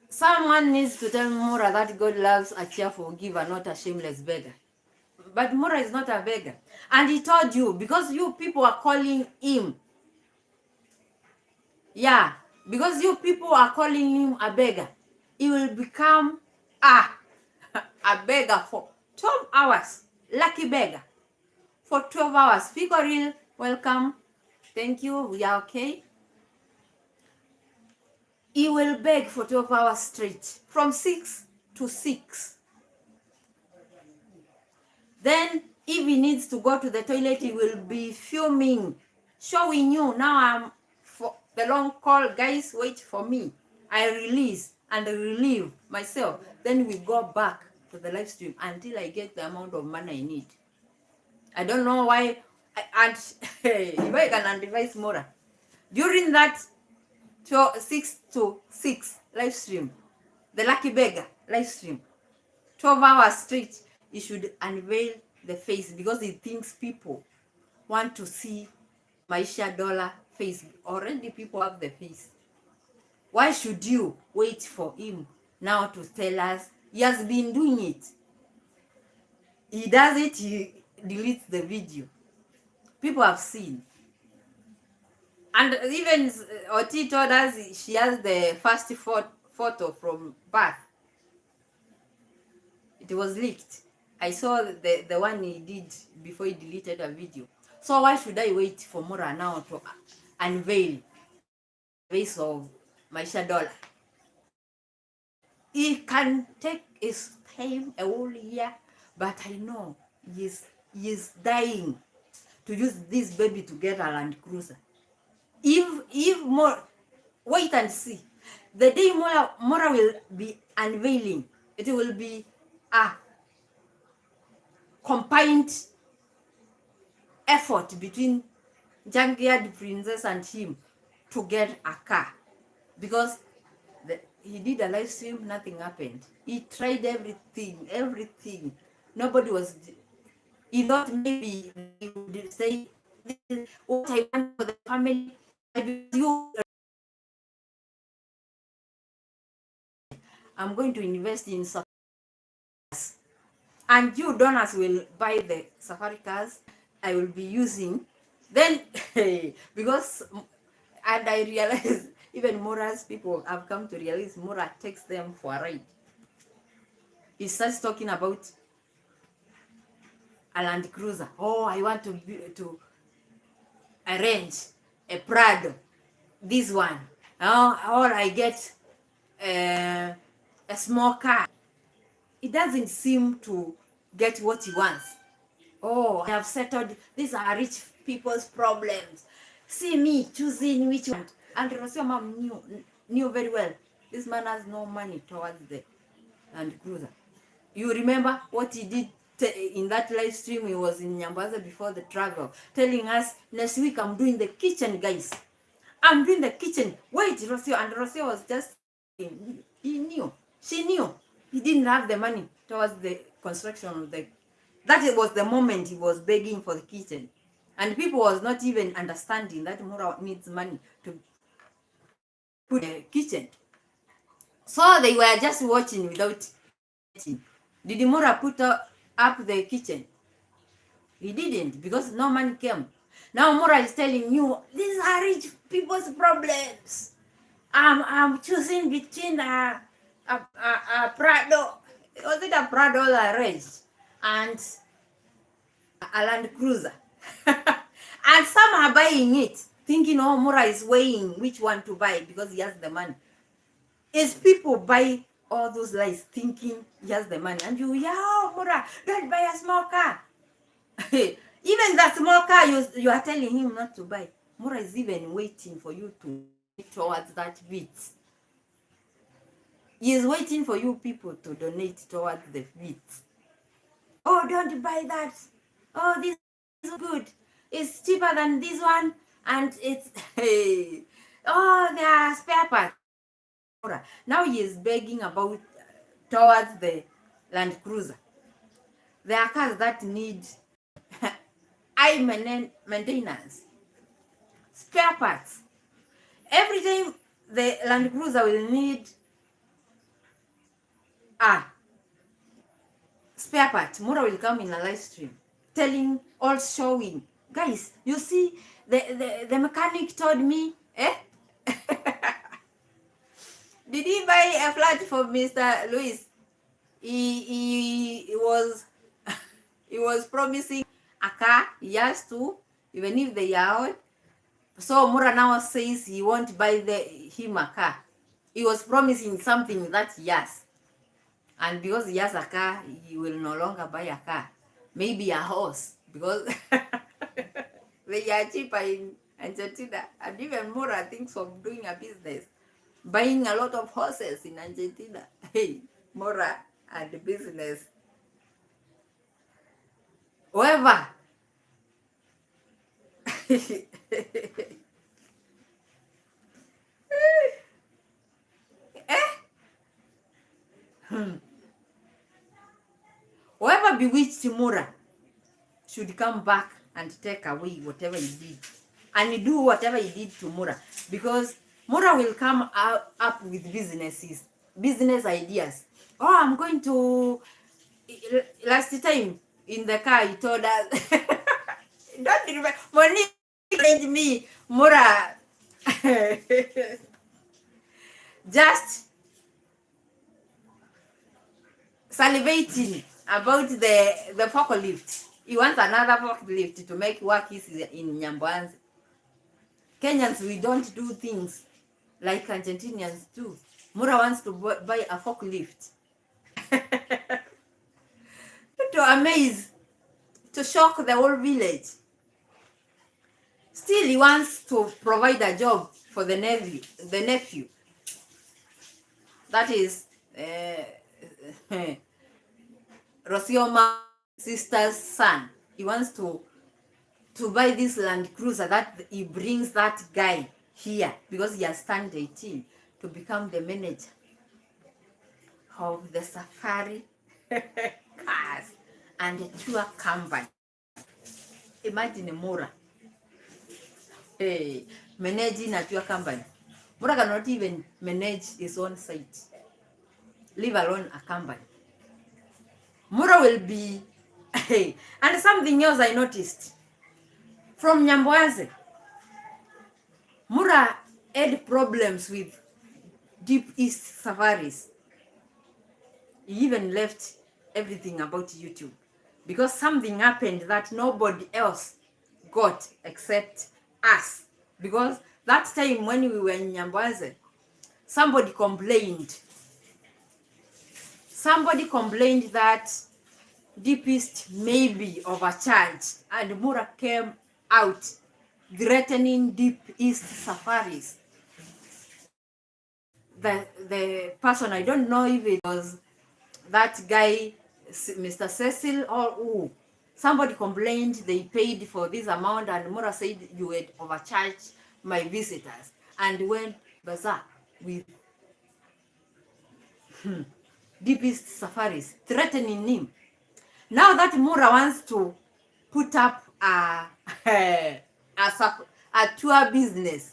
Someone needs to tell Maura that God loves a cheerful giver, not a shameless beggar. But Maura is not a beggar. And he told you, because you people are calling him. Yeah, because you people are calling him a beggar. He will become a beggar for 12 hours. Lucky beggar. For 12 hours. Figuril, welcome. Thank you. We are okay. He will beg for 12 hours straight. From 6 to 6. Then if he needs to go to the toilet, he will be filming, showing you, now I'm for the long call, guys, wait for me. I release and relieve myself. Then we go back to the live stream until I get the amount of money I need. I don't know why. And if I can advise Maura, during that 6 to 6 live stream, the lucky beggar live stream, 12 hours straight, he should unveil the face, because he thinks people want to see Maisha Dollar face. Already people have the face. Why should you wait for him now to tell us? He has been doing it. He does it, he deletes the video. People have seen. And even Oti told us she has the first photo from birth. It was leaked. I saw the one he did before he deleted a video. So why should I wait for Maura now to unveil the face of Maisha Dollar? He can take his time a whole year, but I know he is dying to use this baby to get a Land Cruiser. If more, wait and see. The day Maura will be unveiling, it will be a combined effort between Junkyard Princess and him to get a car, because he did a live stream, nothing happened. He tried everything. Nobody was. He thought maybe he would say, "This is what I want for the family." I'm going to invest in Safari cars, and you donors will buy the Safari cars I will be using. Then, because, and I realize even Maura's people have come to realize Maura takes them for a ride. He starts talking about a Land Cruiser. Oh, I want to arrange a Prado, this one. Or I get a small car. It doesn't seem to get what he wants. Oh, I have settled. These are rich people's problems. See me choosing which one. And Rocio mom knew very well. This man has no money towards the Land Cruiser. You remember what he did in that live stream? He was in Nyambaza before the travel, telling us, next week I'm doing the kitchen, guys. I'm doing the kitchen. Wait, Rocio. And Rocio was just, he knew. She knew. He didn't have the money towards the construction of the, that was the moment he was begging for the kitchen. And people was not even understanding that Maura needs money to put the kitchen. So they were just watching without eating. Did Maura put up the kitchen? He didn't, because no money came. Now Maura is telling you, these are rich people's problems. I'm choosing between a Prado, was it a Prado or Range, and a Land Cruiser. And some are buying it, thinking, oh, Maura is weighing which one to buy because he has the money. Is people buy all those lies thinking he has the money, and you, yeah, Maura, don't buy a small car. Even that small car you are telling him not to buy, Maura is even waiting for you to get towards that bit. He is waiting for you people to donate towards the bit. Oh, don't buy that. Oh, this is good. It's cheaper than this one, and it's oh, there are spare parts. Now he is begging about towards the Land Cruiser. There are cars that need high maintenance, spare parts. Every time the Land Cruiser will need spare part, Maura will come in a live stream telling, all showing, guys, you see, the mechanic told me, did he buy a flat for Mr. Louis? He was he was promising a car. He has to, even if they are out. So Maura now says he won't buy him a car. He was promising something that he has. And because he has a car, he will no longer buy a car. maybe a horse, because they are cheaper in Argentina. And even Maura thinks of doing a business, buying a lot of horses in Argentina. Hey, Maura and the business. However, whoever bewitched Maura should come back and take away whatever he did, and do whatever he did to Maura, because Maura will come up with business ideas. Oh, I'm going to. Last time in the car, he told us, "Don't remember, Monique told me, Maura, just salivating about the forklift. He wants another forklift to make work easy in Nyambwanzi. Kenyans, we don't do things like Argentinians do. Maura wants to buy a forklift to amaze, to shock the whole village. Still, he wants to provide a job for the nephew. That is Rocio sister's son. He wants to buy this Land Cruiser that he brings that guy here, because he has turned 18, to become the manager of the safari cars and the tour company. Imagine Maura, hey, managing a tour company. Maura cannot even manage his own site, leave alone a company. Maura will be hey. And something else I noticed from Nyambwanzi, Maura had problems with Deep East safaris. He even left everything about YouTube, because something happened that nobody else got except us. Because that time when we were in Nyambwanzi, somebody complained that Deep East may be overcharged, and Maura came out threatening Deep East safaris. The person, I don't know if it was that guy, Mr. Cecil, or who, somebody complained they paid for this amount, and Maura said you had overcharged my visitors, and went bazaar with Deep East safaris, threatening him. Now that Maura wants to put up a tour business,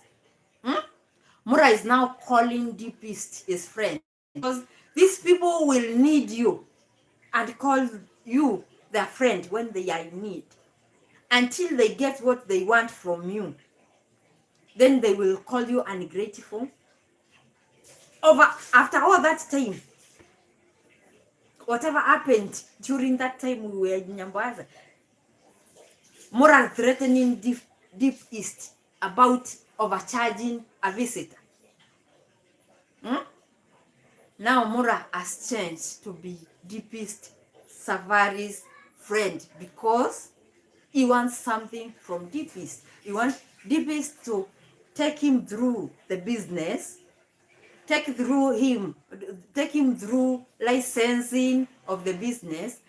Maura is now calling Deep East his friend, because these people will need you and call you their friend when they are in need, until they get what they want from you. Then they will call you ungrateful. After all that time, whatever happened during that time we were in Nyambwanzi, Maura threatening Deep East about overcharging a visitor. Now Maura has changed to be Deep East Savari's friend, because he wants something from Deep East. He wants Deep East to take him through the business, take him through licensing of the business,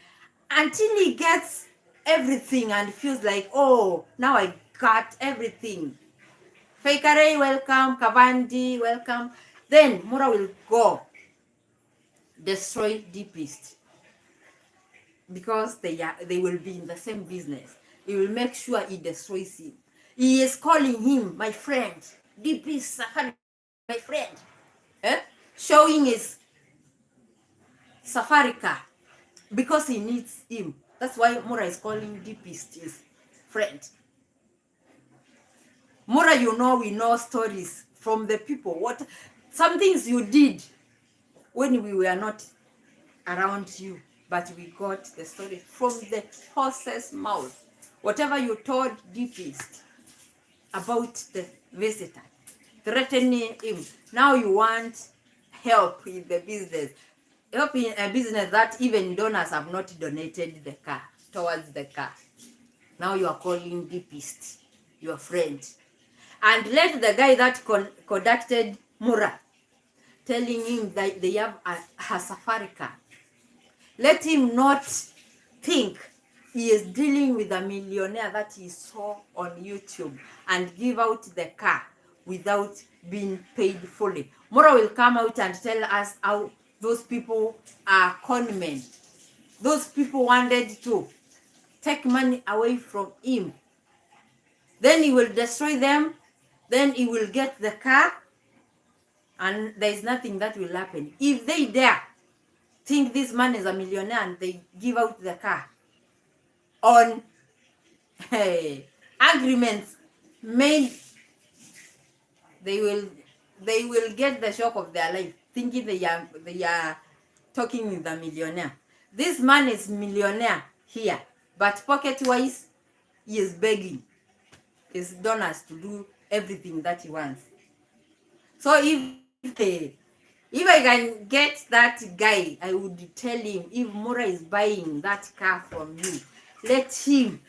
until he gets everything and feels like, oh, now I got everything. Faikare, welcome. Kavandi, welcome. Then Maura will go destroy Deep East, because they will be in the same business. He will make sure he destroys him. He is calling him my friend. Deep East Safari, my friend. Showing his safari car, because he needs him. That's why Maura is calling Deep East his friend. Maura, we know stories from the people. Some things you did when we were not around you, but we got the story from the horse's mouth. Whatever you told Deep East about the visitor, threatening him, now you want help in the business. Help in a business that even donors have not donated the car. towards the car. Now you are calling deepest, your friend. And let the guy that conducted Maura, telling him that they have a safari car, let him not think he is dealing with a millionaire that he saw on YouTube and give out the car without being paid fully. Maura will come out and tell us how those people are con men. Those people wanted to take money away from him. Then he will destroy them. Then he will get the car. And there is nothing that will happen. If they dare think this man is a millionaire and they give out the car on agreements made, they will get the shock of their life, thinking they are talking with a millionaire. This man is millionaire here, but pocket wise, he is begging his donors to do everything that he wants. So if I can get that guy, I would tell him, if Maura is buying that car from you, let him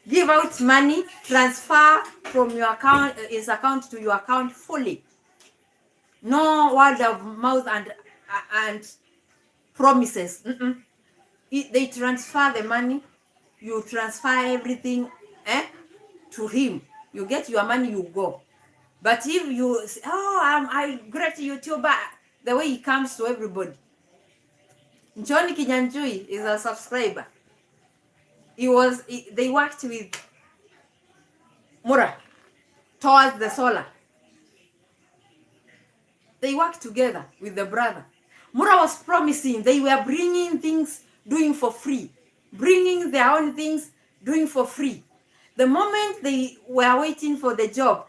give out money, transfer from your account, his account to your account fully. No word of mouth and promises. They transfer the money, you transfer everything to him. You get your money, you go. But if you say, oh, I'm a great YouTuber, the way he comes to everybody. Johnny Kinyanjui is a subscriber. They worked with Maura towards the solar. They worked together with the brother. Maura was promising they were bringing things, doing for free. Bringing their own things, doing for free. The moment they were waiting for the job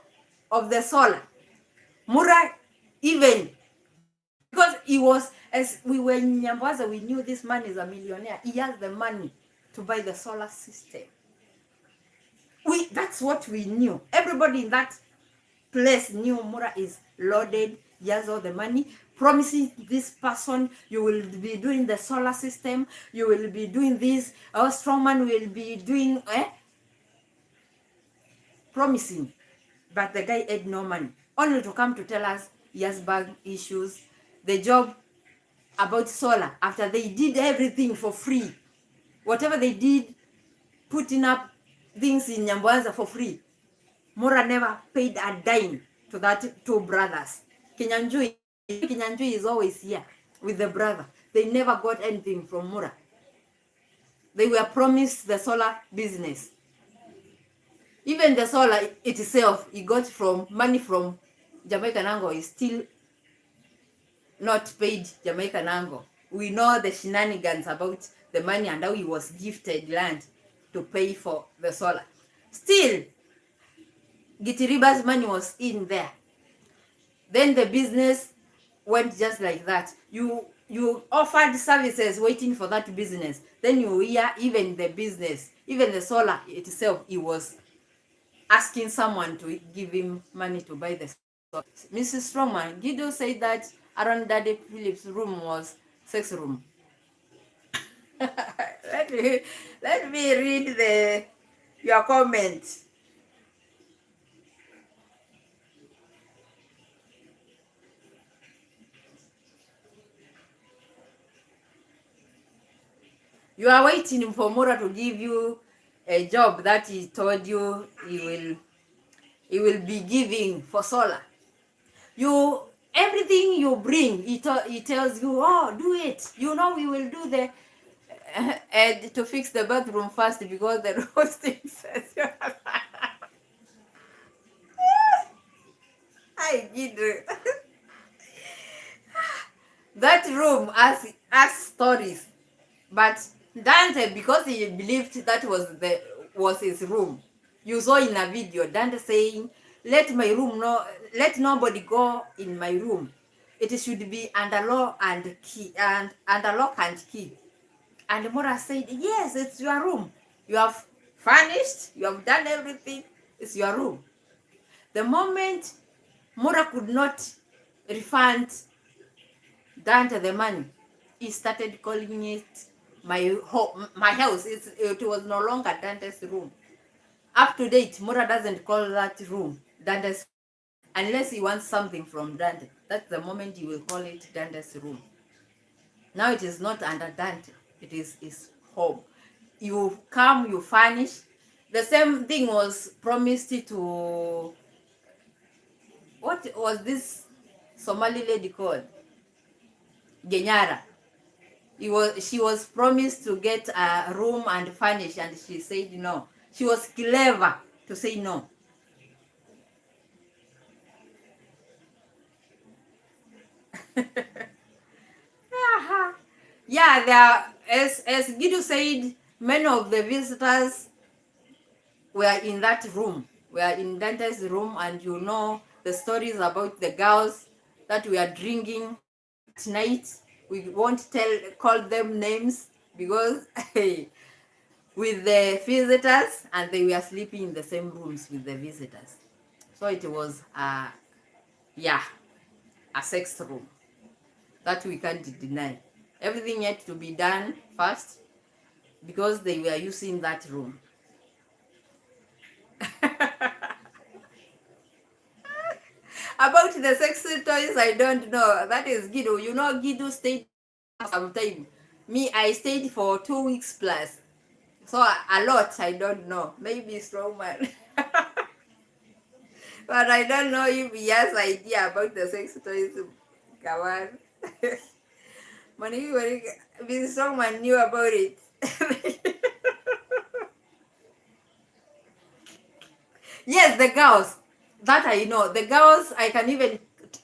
of the solar, Maura, even because he was, as we were in Nyambaza, we knew this man is a millionaire. He has the money to buy the solar system. That's what we knew. Everybody in that place knew Maura is loaded. He has all the money. Promising this person, you will be doing the solar system. You will be doing this. Our strongman will be doing. Promising. But the guy had no money. Only to come to tell us he has bag issues. The job about solar, after they did everything for free, whatever they did, putting up things in Nyambaza for free, Maura never paid a dime to that two brothers. Kinyanjui is always here with the brother. They never got anything from Maura. They were promised the solar business. Even the solar itself, he got from money from Jamaican angle, is still not paid Jamaican angle. We know the shenanigans about the money and how he was gifted land to pay for the solar. Still, Gitiriba's money was in there. Then the business went just like that. You offered services waiting for that business. Then you hear even the business, even the solar itself, he was asking someone to give him money to buy the solar. Mrs. Strongman, Guido said that around Daddy Phillips' room was sex room. let me read your comment. You are waiting for Maura to give you a job that he told you he will be giving for solar. Everything you bring, he tells you, oh, do it. You know, we will do the to fix the bathroom first because the roasting says I did that room has stories, but Dante, because he believed that was his room. You saw in a video Dante saying, let nobody go in my room. It should be under lock and key. And Maura said, yes, it's your room. You have furnished, you have done everything, it's your room. The moment Maura could not refund Dante the money, he started calling it my home, my house. It was no longer Dante's room. Up to date, Maura doesn't call that room Dante's unless he wants something from Dante. That's the moment he will call it Dante's room. Now it is not under Dante. It is his home. You come, you furnish. The same thing was promised to, what was this Somali lady called? Genyara. She was promised to get a room and furnish, and she said no. She was clever to say no. Yeah, as Gidu said, many of the visitors were in that room. We are in Dante's room, and you know the stories about the girls that we are drinking at night. We won't call them names because with the visitors, and they were sleeping in the same rooms with the visitors. So it was yeah, a sex room that we can't deny. Everything had to be done first because they were using that room. About the sex toys, I don't know. That is Gido. You know, Gido stayed some time. Me, I stayed for 2 weeks plus. So a lot, I don't know. Maybe strong man. But I don't know if he has idea about the sex toys. Come on. Money, this strong man knew about it. Yes, the girls. That I know. The girls, I can even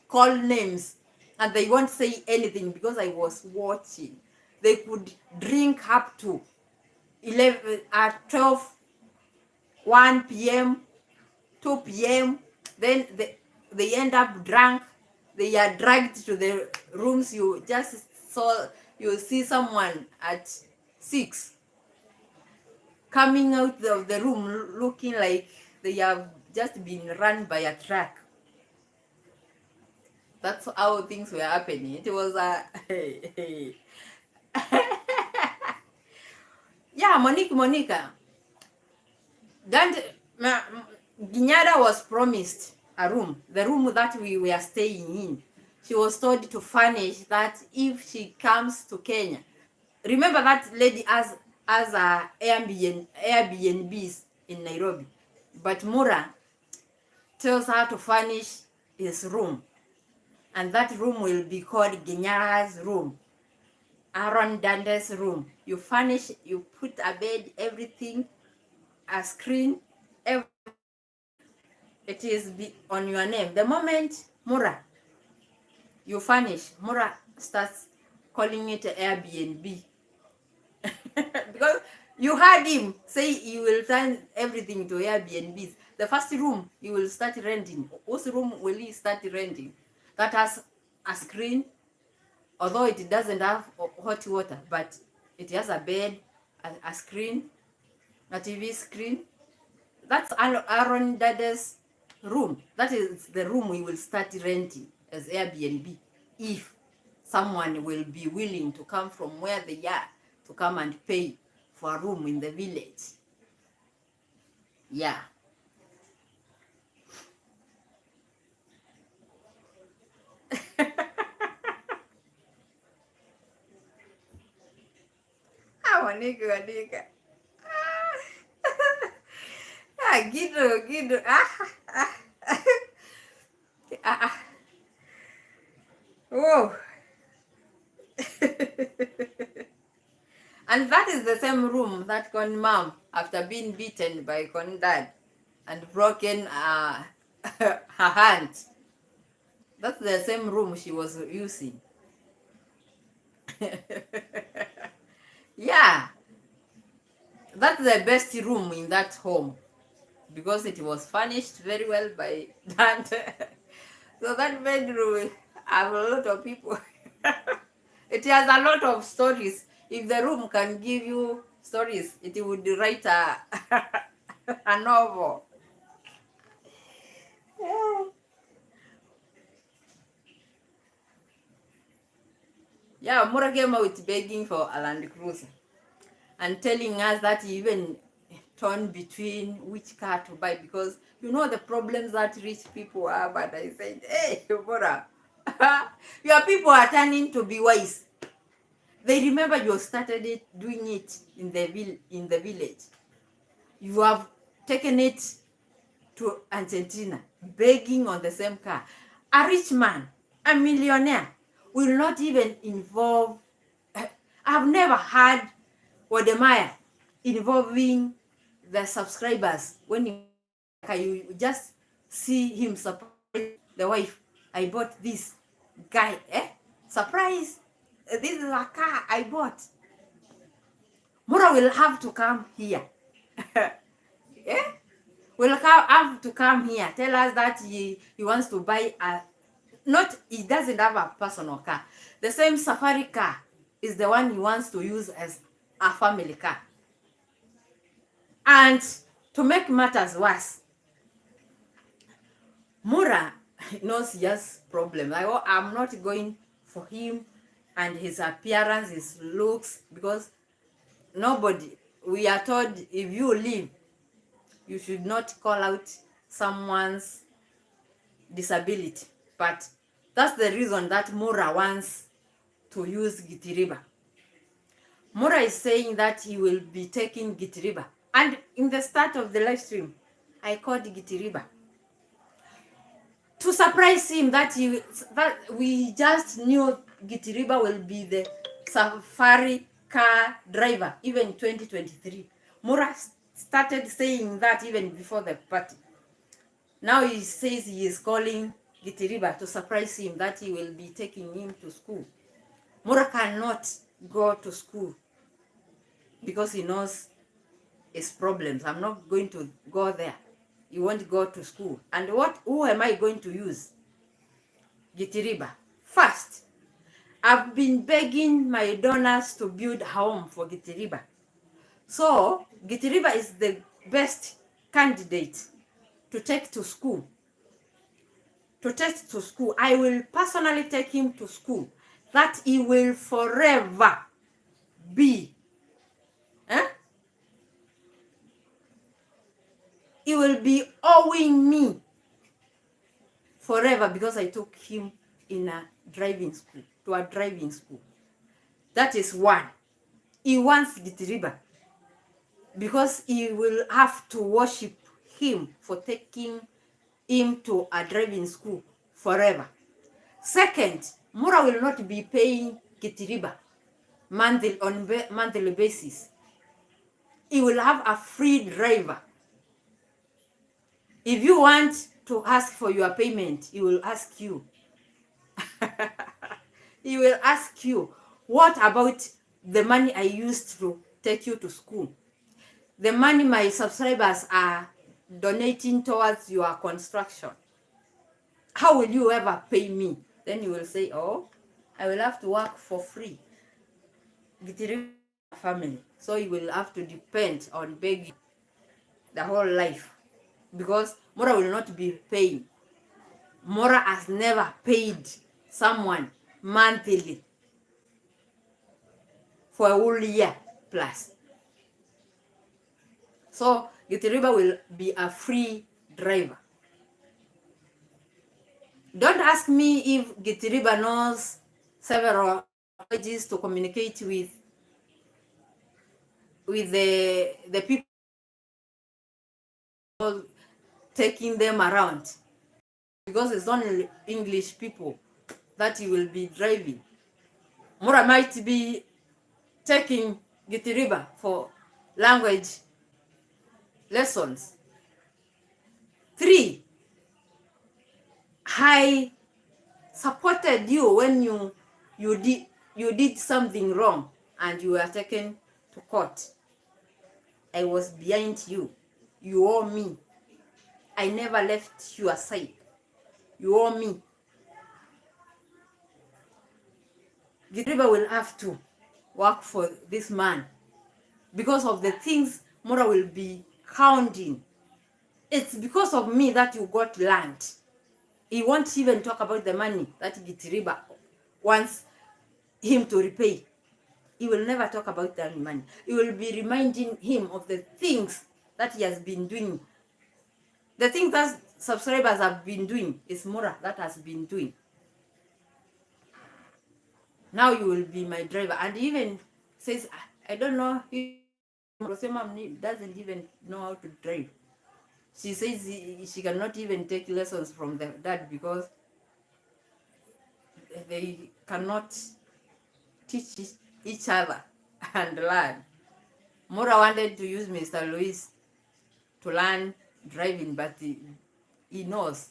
call names and they won't say anything because I was watching. They could drink up to 11 at 12, 1 p.m., 2 p.m. Then they end up drunk. They are dragged to the rooms. You see someone at 6 coming out of the room looking like they have just been run by a truck. That's how things were happening. It was a yeah, Monica. Dante, Ginyada was promised a room, the room that we were staying in. She was told to furnish that if she comes to Kenya. Remember that lady as a Airbnbs in Nairobi. But Maura tells her to furnish his room. And that room will be called Ginyara's room. Aaron Dante's room. You furnish, you put a bed, everything, a screen, everything. It is on your name. The moment Maura, you furnish, Maura starts calling it Airbnb. Because you heard him say you will turn everything to Airbnbs. The first room you will start renting. Whose room will he start renting? That has a screen, although it doesn't have hot water, but it has a bed, a screen, a TV screen. That's Aaron Dad's room. That is the room we will start renting as Airbnb if someone will be willing to come from where they are to come and pay for a room in the village. Yeah. Wanika. Gido. Oh. And that is the same room that Con mom, after being beaten by Con dad and broken her hand, that's the same room she was using. Yeah, that's the best room in that home because it was furnished very well by Dante. So that bedroom have a lot of people. It has a lot of stories. If the room can give you stories, it would write a novel. Yeah, Maura came out begging for a Land Cruiser. and telling us that he even torn between which car to buy, because you know the problems that rich people have. And I said, hey, Maura, your people are turning to be wise. They remember you started doing it in the village. You have taken it to Argentina, begging on the same car. A rich man, a millionaire, will not even involve. I've never had Wodemaya involving the subscribers. When you just see him surprise the wife, I bought this guy, surprise, this is a car I bought. Maura will have to come here. Yeah? Will have to come here, tell us that he wants to buy he doesn't have a personal car. The same safari car is the one he wants to use as a family car. And to make matters worse, Maura knows he has problems. I'm not going for him and his appearance, his looks, because we are told if you leave, you should not call out someone's disability. But that's the reason that Maura wants to use Gitiriba. Maura is saying that he will be taking Gitiriba. And in the start of the live stream, I called Gitiriba to surprise him that we just knew Gitiriba will be the safari car driver even in 2023. Maura started saying that even before the party. Now he says he is calling Gitiriba to surprise him that he will be taking him to school. Maura cannot go to school because he knows his problems. I'm not going to go there. You won't go to school. And who am I going to use? Gitiriba. First, I've been begging my donors to build a home for Gitiriba. So, Gitiriba is the best candidate to take to school. I will personally take him to school. That he will forever be. He will be owing me forever because I took him to a driving school. That is one. He wants Gitiriba because he will have to worship him for taking him to a driving school forever. Second, Maura will not be paying Gitiriba on monthly basis. He will have a free driver. If you want to ask for your payment, he will ask you. He will ask you, what about the money I used to take you to school? The money my subscribers are donating towards your construction. How will you ever pay me? Then you will say, oh, I will have to work for free. Gitiriba family. So you will have to depend on begging the whole life. Because Maura will not be paying. Maura has never paid someone monthly for a whole year plus. So Gitiriba will be a free driver. Don't ask me if Gitiriba knows several languages to communicate with the people taking them around, because it's only English people that he will be driving. Maura might be taking Gitiriba for language lessons. 3, I supported you when you did something wrong and you were taken to court. I was behind you. You owe me. I never left you aside. You owe me. Gitiriba will have to work for this man because of the things Maura will be counting. It's because of me that you got land. He won't even talk about the money that Gitiriba wants him to repay. he will never talk about that money. He will be reminding him of the things that he has been doing. The things that subscribers have been doing is Maura that has been doing. Now you will be my driver. And he even says, I don't know, Rocio mom doesn't even know how to drive. She says she cannot even take lessons from the dad because they cannot teach each other and learn. Maura wanted to use Mr. Louis to learn driving, but he knows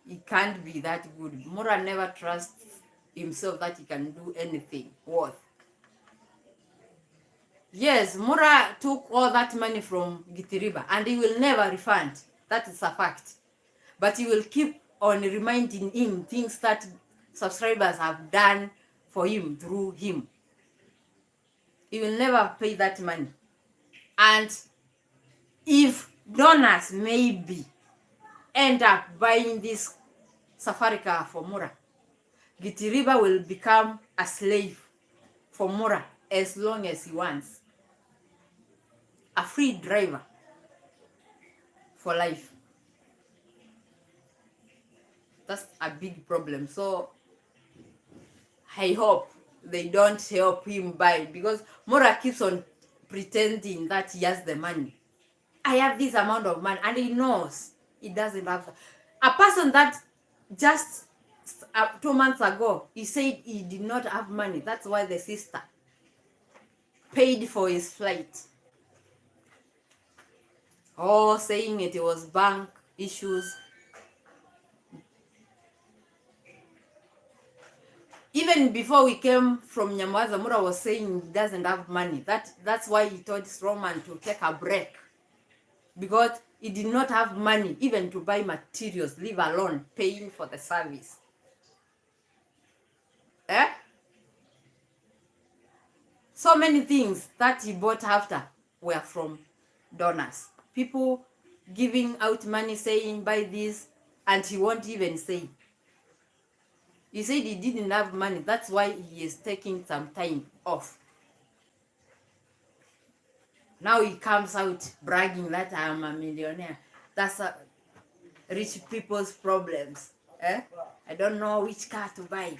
he can't be that good. Maura never trusts himself that he can do anything worth. Yes, Maura took all that money from Gitiriba and he will never refund. That is a fact. But he will keep on reminding him things that subscribers have done for him through him. He will never pay that money. And if donors maybe end up buying this safari car for Maura, Gitiriba will become a slave for Maura as long as he wants. A free driver for life. That's a big problem. So I hope they don't help him buy, because Maura keeps on pretending that he has the money. I have this amount of money, and he knows he doesn't have. A person that just 2 months ago he said he did not have money. That's why the sister paid for his flight. Oh, saying it was bank issues. Even before we came from Nyamwaza, Maura was saying he doesn't have money. That's why he told Roman to take a break. Because he did not have money even to buy materials, leave alone paying for the service. So many things that he bought after were from donors. People giving out money saying buy this, and he won't even say. He said he didn't have money. That's why he is taking some time off. Now he comes out bragging that I am a millionaire. That's rich people's problems. I don't know which car to buy.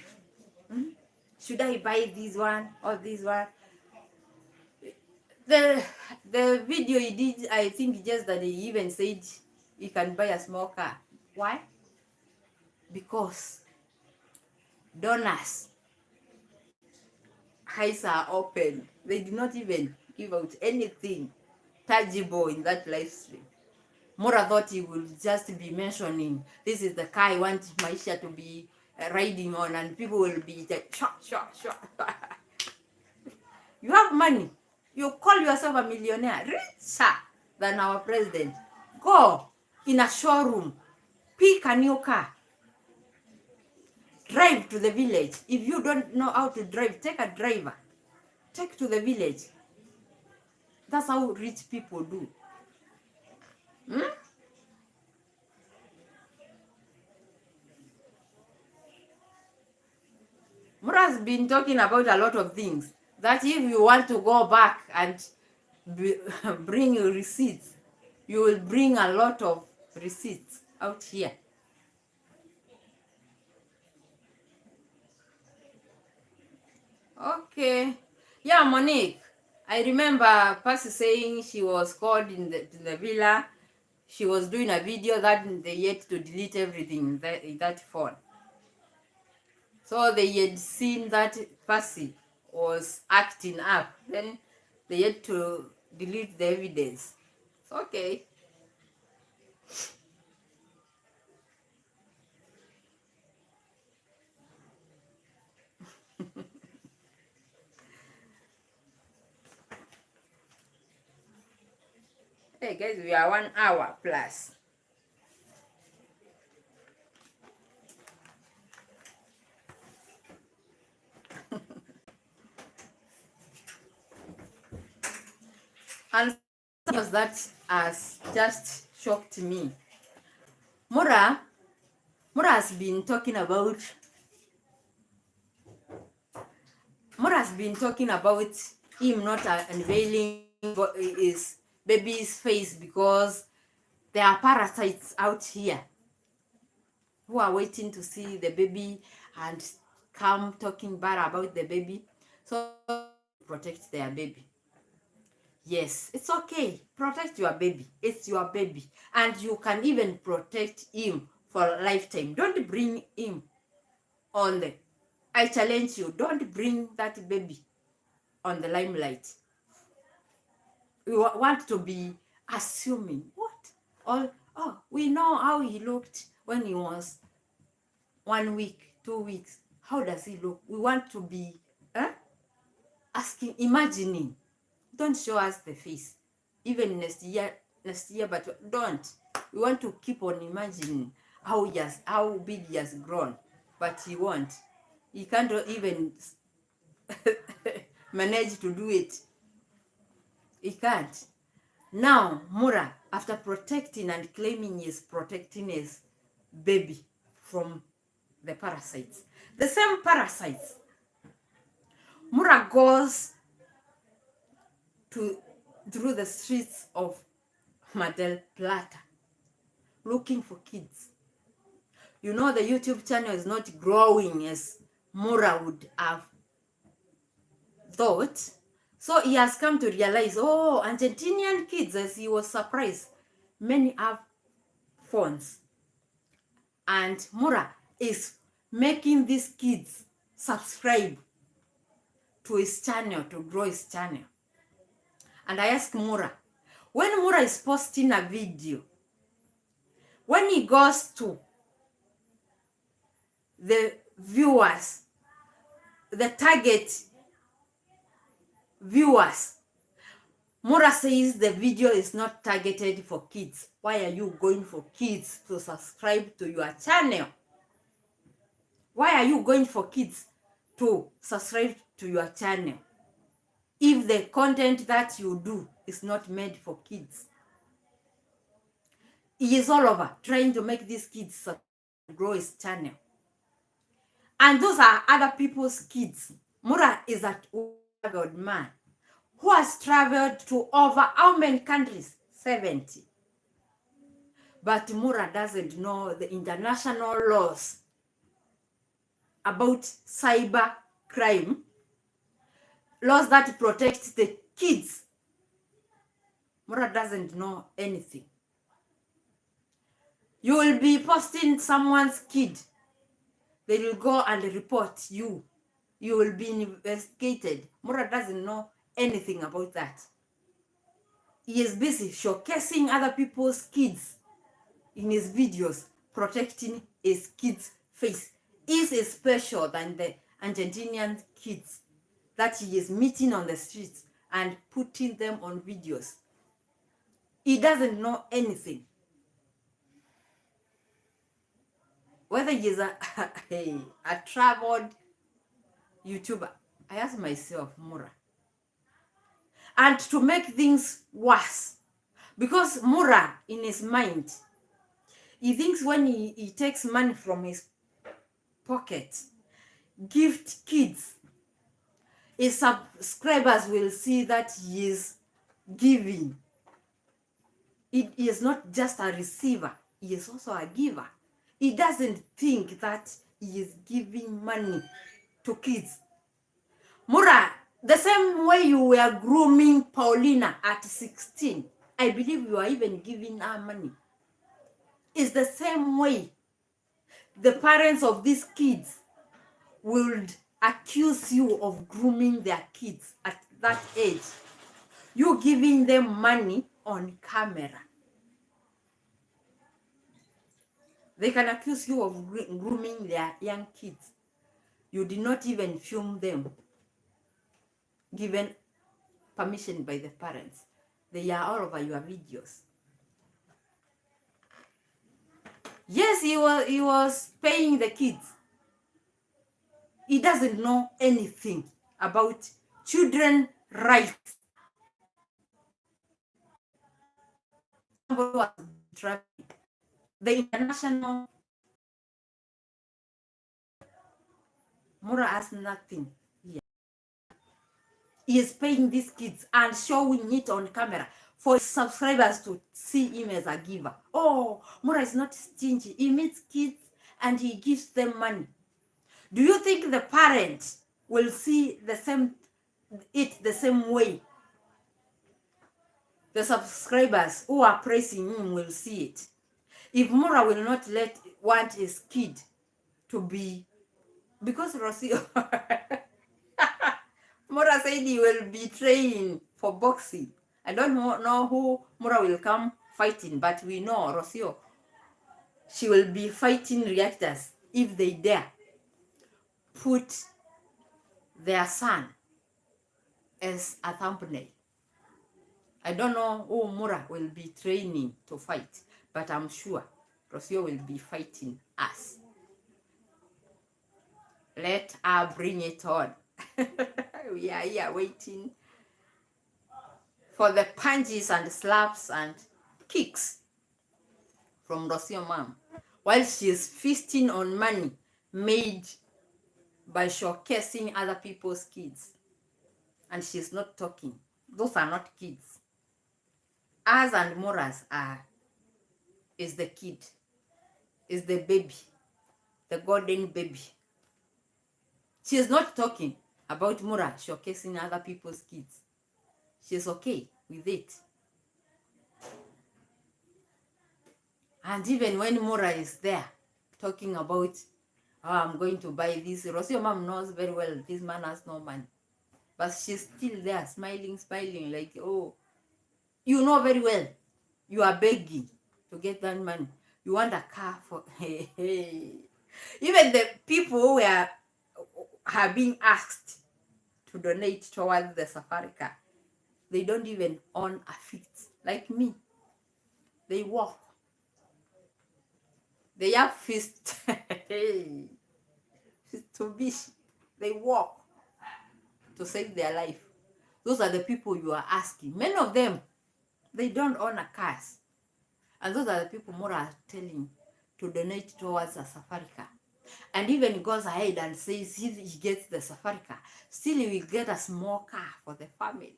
Should I buy this one or this one? The video he did, I think just that he even said he can buy a small car. Why? Because donors' eyes are open. They did not even give out anything tangible in that live stream. Maura thought he would just be mentioning, this is the car I want Maisha to be riding on, and people will be like, sure. You have money. You call yourself a millionaire, richer than our president. Go in a showroom, pick a new car, drive to the village. If you don't know how to drive, take a driver. Take to the village. That's how rich people do. Maura's been talking about a lot of things. That if you want to go back and bring your receipts, you will bring a lot of receipts out here. Okay. Yeah, Monique. I remember Percy saying she was called in the villa. She was doing a video that they had to delete everything in that phone. So they had seen that Percy was acting up. Then they had to delete the evidence. It's okay. Hey guys, we are 1 hour plus. And that has just shocked me. Maura has been talking about Maura has been talking about him not unveiling his baby's face because there are parasites out here who are waiting to see the baby and come talking bad about the baby. So protect their baby. Yes, it's okay. Protect your baby. It's your baby. And you can even protect him for a lifetime. Don't bring him on the... I challenge you, don't bring that baby on the limelight. You want to be assuming. What? We know how he looked when he was 1 week, 2 weeks. How does he look? We want to be asking, imagining. Don't show us the face. Even next year, but don't. We want to keep on imagining how big he has grown, but he won't. He can't even manage to do it. He can't. Now, Maura, after protecting and claiming he's protecting his baby from the parasites, the same parasites, Maura goes through the streets of Mar del Plata looking for kids. You know, the YouTube channel is not growing as Maura would have thought. So he has come to realize, Argentinian kids, as he was surprised, many have phones. And Maura is making these kids subscribe to his channel, to grow his channel. And I ask Maura, when Maura is posting a video, when he goes to the viewers, the target viewers, Maura says the video is not targeted for kids. Why are you going for kids to subscribe to your channel? Why are you going for kids to subscribe to your channel if the content that you do is not made for kids? He is all over trying to make these kids grow his channel. And those are other people's kids. Maura is a good man who has traveled to over how many countries? 70. But Maura doesn't know the international laws about cyber crime, laws that protect the kids. Maura doesn't know anything. You will be posting someone's kid. They will go and report you. You will be investigated. Maura doesn't know anything about that. He is busy showcasing other people's kids in his videos, protecting his kids' face. He is special than the Argentinian kids that he is meeting on the streets and putting them on videos. He doesn't know anything. Whether he is a traveled YouTuber, I ask myself, Maura. And to make things worse, because Maura, in his mind, he thinks when he takes money from his pocket, gift kids, his subscribers will see that he is giving. He is not just a receiver, he is also a giver. He doesn't think that he is giving money to kids. Maura, the same way you were grooming Paulina at 16, I believe you are even giving her money. It's the same way the parents of these kids would accuse you of grooming their kids at that age. You giving them money on camera. They can accuse you of grooming their young kids. You did not even film them, given permission by the parents. They are all over your videos. Yes, he was paying the kids. He doesn't know anything about children rights. Somebody was traveling. The international Maura has nothing here. he is paying these kids and showing it on camera for his subscribers to see him as a giver. Oh, Maura is not stingy. He meets kids and he gives them money. Do you think the parents will see the same way? The subscribers who are praising him will see it. If Maura will not want his kid to be, because Rocio Maura said he will be training for boxing. I don't know who Maura will come fighting, but we know Rocio, she will be fighting reactors if they dare put their son as a thumbnail. I don't know who Maura will be training to fight, but I'm sure Rocio will be fighting us. Let her bring it on. We are here waiting for the punches and slaps and kicks from Rocio mom, while she is feasting on money made by showcasing other people's kids. And she's not talking. Those are not kids. Ours and Maura's is the kid, is the baby, the golden baby. She is not talking about Maura showcasing other people's kids. She's okay with it. And even when Maura is there talking about, oh, I'm going to buy this, Rocio mom knows very well this man has no money. But she's still there, smiling, like, oh, you know very well you are begging to get that money. You want a car for, hey. Even the people who are being asked to donate towards the safari car, they don't even own a feet. Like me, they walk. They have fist. To be, they walk to save their life. Those are the people you are asking. Many of them, they don't own a car. And those are the people Maura are telling to donate towards a safari car. And even goes ahead and says if he gets the safari car, still he will get a small car for the family.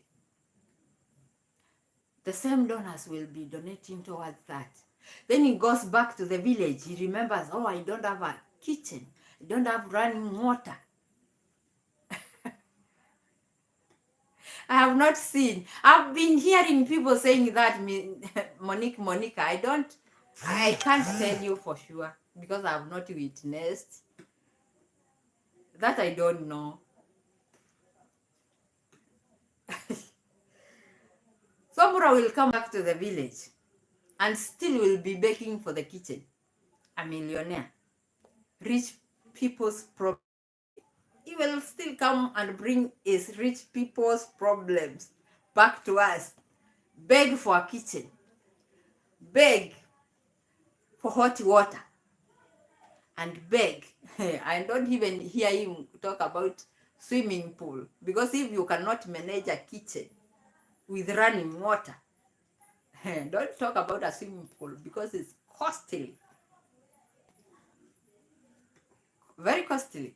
The same donors will be donating towards that. Then he goes back to the village. He remembers, oh, I don't have a kitchen. I don't have running water. I have not seen. I've been hearing people saying that, Monica. I can't tell you for sure because I have not witnessed. That I don't know. So Maura will come back to the village and still will be begging for the kitchen. A millionaire. Rich people's problems. He will still come and bring his rich people's problems back to us. Beg for a kitchen. Beg for hot water. And beg. I don't even hear him talk about swimming pool. Because if you cannot manage a kitchen with running water, don't talk about a swimming pool because it's costly. Very costly.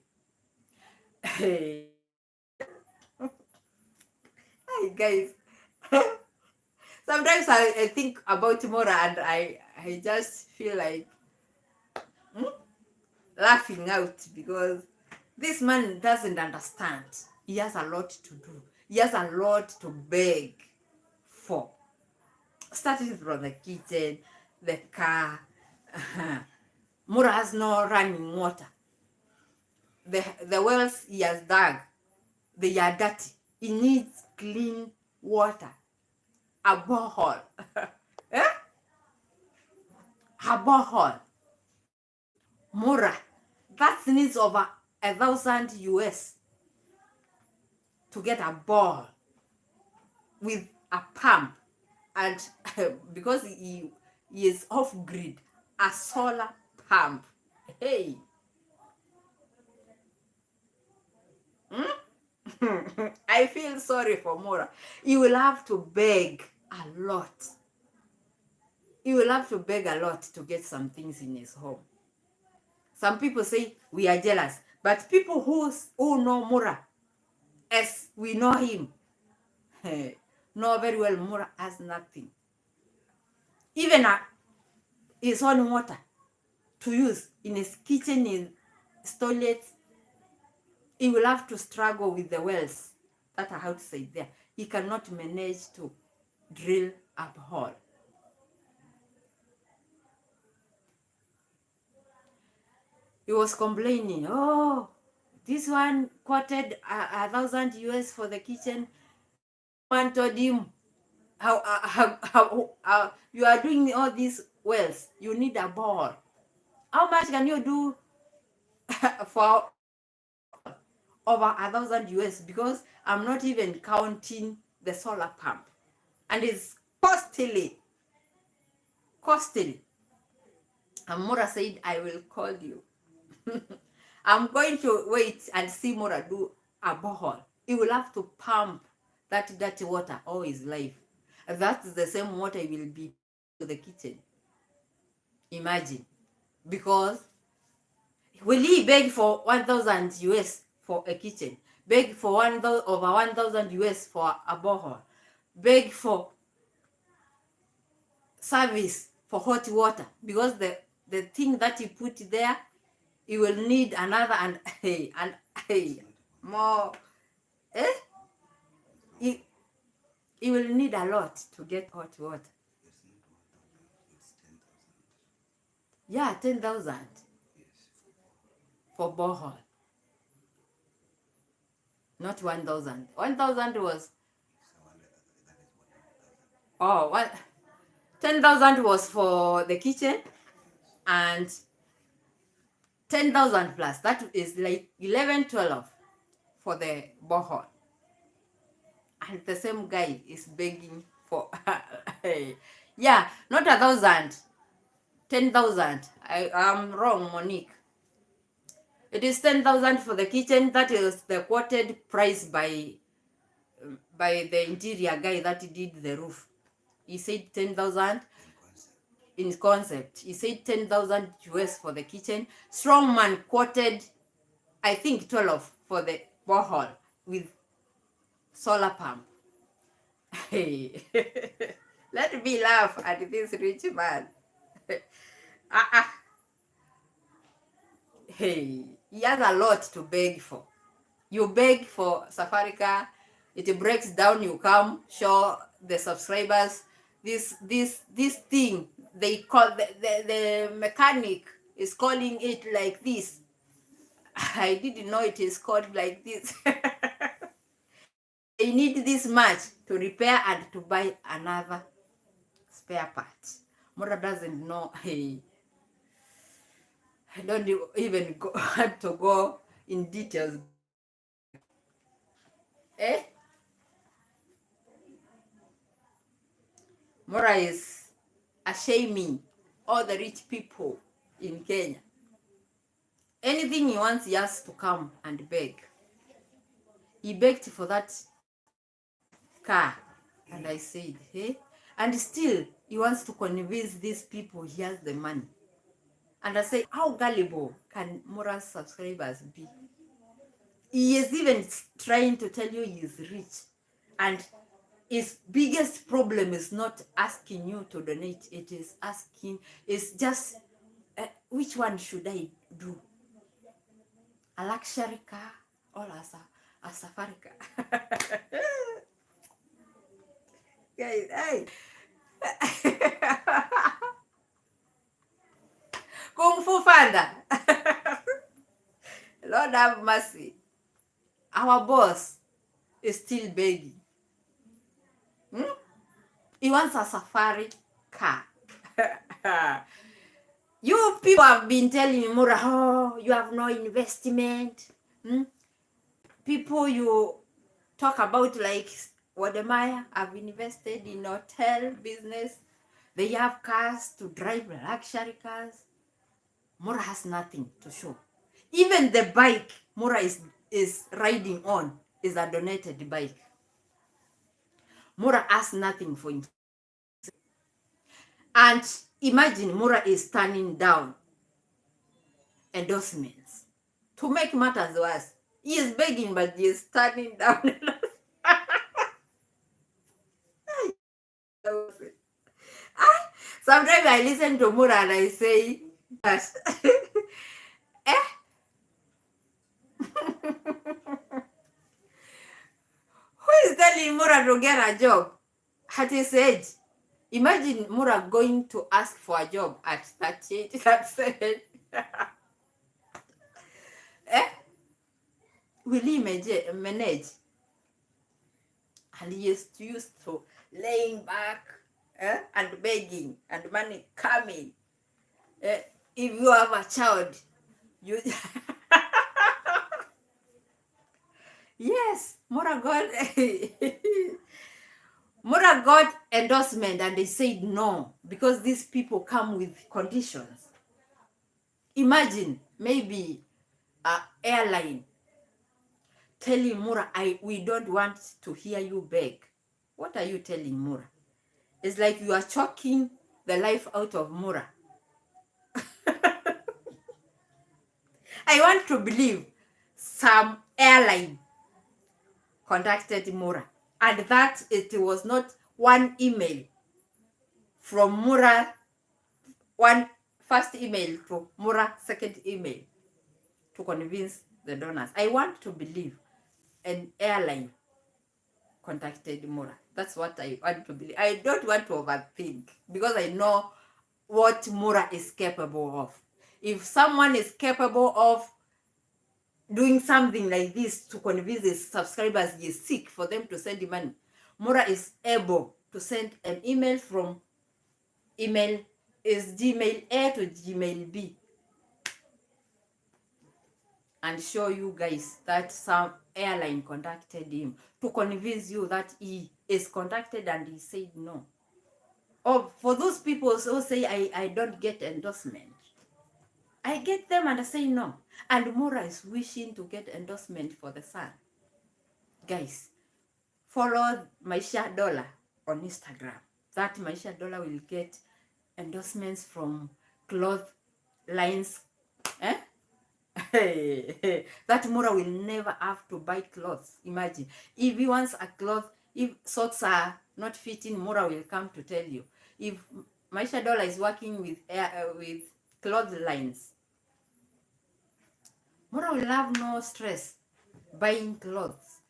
Hey guys. Sometimes I think about Maura and I just feel like laughing out because this man doesn't understand. He has a lot to do. He has a lot to beg for. Starting from the kitchen, the car. Maura has no running water. The wells he has dug, they are dirty. He needs clean water. A borehole. Eh? A borehole. Maura, that needs over 1,000 US to get a ball with a pump, and because he is off grid, a solar pump. Hey. I feel sorry for Maura. You will have to beg a lot. You will have to beg a lot to get some things in his home. Some people say we are jealous, but people who know Maura as we know him, know very well Maura has nothing. Even his own water to use in his kitchen, in his toilets, he will have to struggle with the wells that are outside there. He cannot manage to drill a hole. He was complaining, oh, this one quoted 1,000 US for the kitchen. One told him, how you are doing all these wells, you need a ball. How much can you do for over 1,000 US? Because I'm not even counting the solar pump, and it's costly. And Maura said, I will call you. I'm going to wait and see Maura do a borehole. He will have to pump that dirty water all his life. That's the same water he will be to the kitchen. Imagine. Because will he beg for 1,000 US for a kitchen? Beg for over 1,000 US for a borehole? Beg for service for hot water? Because the thing that he put there, he will need another and more. He will need a lot to get hot water. Yeah, 10,000 for borehole. Not 1,000. 1,000 was 10,000 was for the kitchen, and 10,000 plus, that is like 11, 12 for the borehole. And the same guy is begging for yeah, not 1,000, 10,000. I'm wrong, Monique. It is 10,000 for the kitchen. That is the quoted price by the interior guy that did the roof. He said 10,000 in concept. He said 10,000 US for the kitchen. Strongman quoted, I think, 12 for the borehole with solar pump. Hey, let me laugh at this rich man. Hey, he has a lot to beg for. You beg for Safaricom, it breaks down, you come show the subscribers this thing they call the mechanic is calling it like this. I didn't know it is called like this. They need this much to repair and to buy another spare part. Maura doesn't know. Hey, I don't even want to go in details. Maura is ashaming all the rich people in Kenya. Anything he wants, he has to come and beg. He begged for that car, and I said, hey, and still he wants to convince these people he has the money. And I say, how gullible can Maura's subscribers be? He is even trying to tell you he is rich, and his biggest problem is not asking you to donate. It is asking, it's just, which one should I do? A luxury car or a safari car? Guys, hey. Kung Fu Panda. Lord have mercy. Our boss is still begging. He wants a safari car. You people have been telling me, Maura, oh, you have no investment. People you talk about like Wademaya have invested in hotel business. They have cars to drive, luxury cars. Maura has nothing to show. Even the bike Maura is riding on is a donated bike. Maura has nothing for him. And imagine Maura is turning down endorsements. To make matters worse, he is begging, but he is turning down. Sometimes I listen to Maura and I say, gosh, eh? Who is telling Maura to get a job at his age? Imagine Maura going to ask for a job at 38, 37. Eh? Will he manage? And he is used to laying back and begging and money coming. If you have a child, you yes, Maura got Maura got endorsement and they said no because these people come with conditions. Imagine maybe an airline telling Maura, we don't want to hear you beg. What are you telling Maura? It's like you are choking the life out of Maura. I want to believe some airline contacted Maura and that it was not one email from Maura, one first email to Maura, second email to convince the donors. I want to believe an airline contacted Maura. That's what I want to believe. I don't want to overthink because I know what Maura is capable of. If someone is capable of doing something like this to convince his subscribers he is sick for them to send money, Maura is able to send an email from email is Gmail A to Gmail B and show you guys that some airline contacted him to convince you that he is contacted and he said no. Or for those people who say I don't get endorsement, I get them and I say no. And Maura is wishing to get endorsement for the son. Guys, follow Maisha Dollar on Instagram. That Maisha Dollar will get endorsements from cloth lines. That Maura will never have to buy clothes. Imagine if he wants a cloth, if socks are not fitting, Maura will come to tell you. If Maisha Dollar is working with cloth lines, Maura will have no stress buying clothes.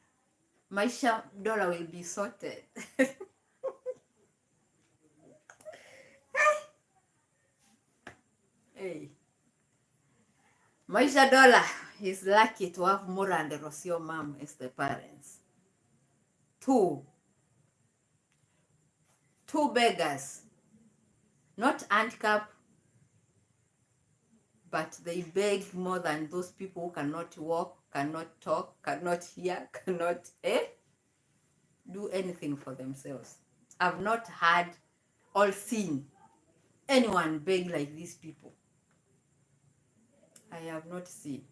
Maisha Dollar will be sorted. Hey. Maisha Dollar is lucky to have Maura and Rocio mom as the parents. Two beggars, not handicap, but they beg more than those people who cannot walk, cannot talk, cannot hear, cannot do anything for themselves. I've not had or seen anyone beg like these people. I have not seen.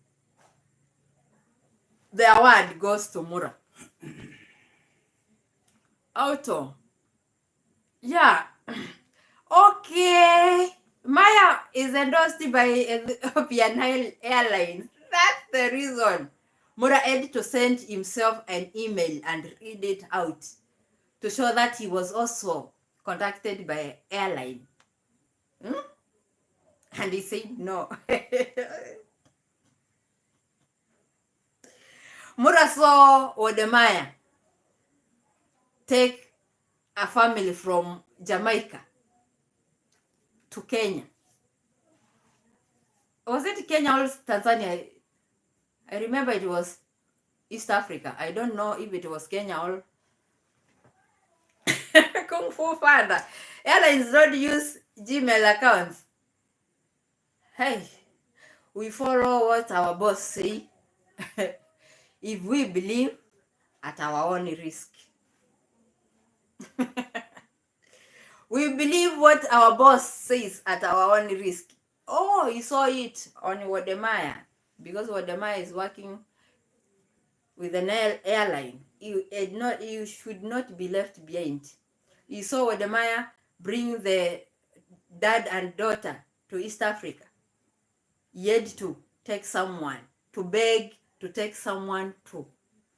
The award goes to Maura. Auto. Yeah. Okay. Maya is endorsed by Ethiopian Airlines. That's the reason Maura had to send himself an email and read it out to show that he was also contacted by airline. And he said no. Maura saw Wodemaya take a family from Jamaica to Kenya. Was it Kenya or Tanzania? I remember it was East Africa. I don't know if it was Kenya or Kung Fu Panda. Airlines don't use Gmail accounts. Hey, we follow what our boss say. If we believe, at our own risk. We believe what our boss says at our own risk. Oh, you saw it on Wodemaya because Wodemaya is working with an airline. You should not be left behind. You saw Wodemaya bring the dad and daughter to East Africa. He had to take someone, to beg to take someone to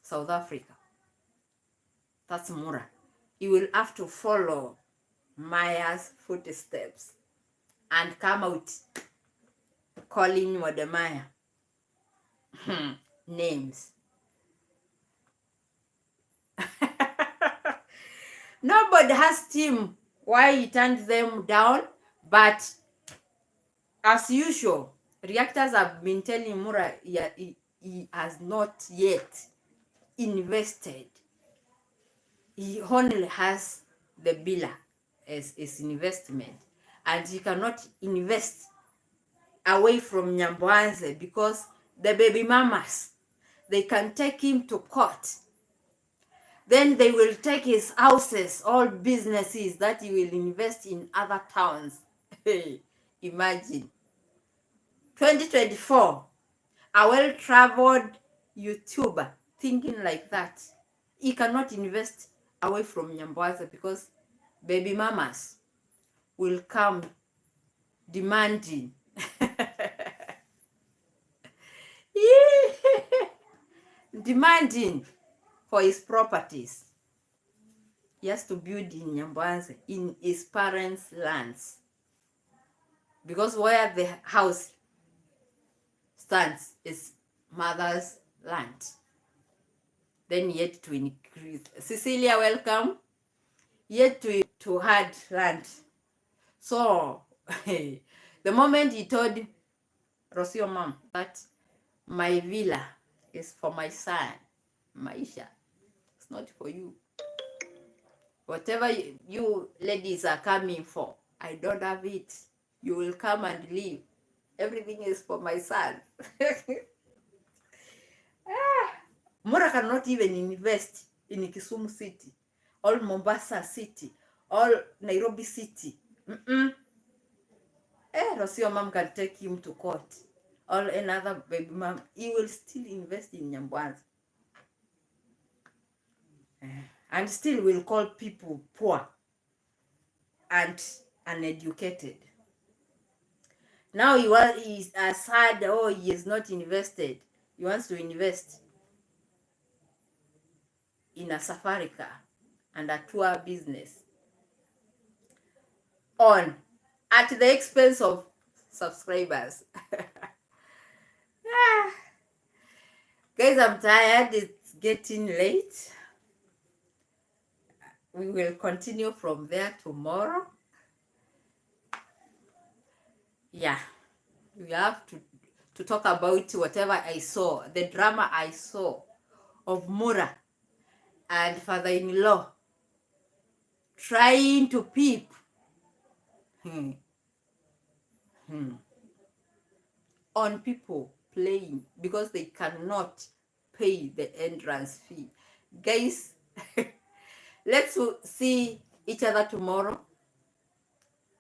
South Africa. That's Maura. You will have to follow Maya's footsteps and come out calling Modemaya names. Nobody asked him why he turned them down, but as usual, reactors have been telling Maura he has not yet invested. He only has the Bila as investment, and he cannot invest away from Nyambwanze because the baby mamas, they can take him to court. Then they will take his houses, all businesses that he will invest in other towns. Imagine. 2024, a well-traveled YouTuber thinking like that. He cannot invest away from Nyambwaza because baby mamas will come demanding. Demanding for his properties. He has to build in Nyambwanze, in his parents' lands. Because where the house stands is mother's land. Then yet to increase. Cecilia, welcome. Yet to add land. So, the moment he told Rocio mom that my villa is for my son, Maisha, it's not for you. Whatever you ladies are coming for, I don't have it. You will come and leave. Everything is for my son. Maura cannot even invest in Kisumu City, or Mombasa City, or Nairobi City. Rocio mom can take him to court, or another baby mom. He will still invest in Nyambwanze. And still will call people poor and uneducated. Now he's sad, oh, he is not invested. He wants to invest in a safari car and a tour business at the expense of subscribers. Guys, I'm tired. It's getting late. We will continue from there tomorrow. Yeah, we have to talk about whatever I saw, the drama I saw of Maura and father-in-law trying to peep on people playing because they cannot pay the entrance fee. Guys, let's see each other tomorrow,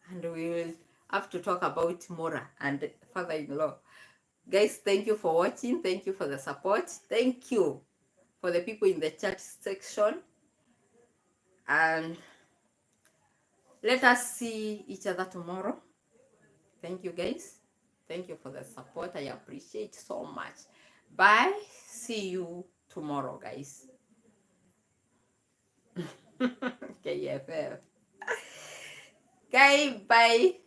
and we will have to talk about Maura and father-in-law. Guys, thank you for watching. Thank you for the support. Thank you for the people in the chat section. And let us see each other tomorrow. Thank you, guys. Thank you for the support. I appreciate so much. Bye. See you tomorrow, guys. KFF. Okay, bye.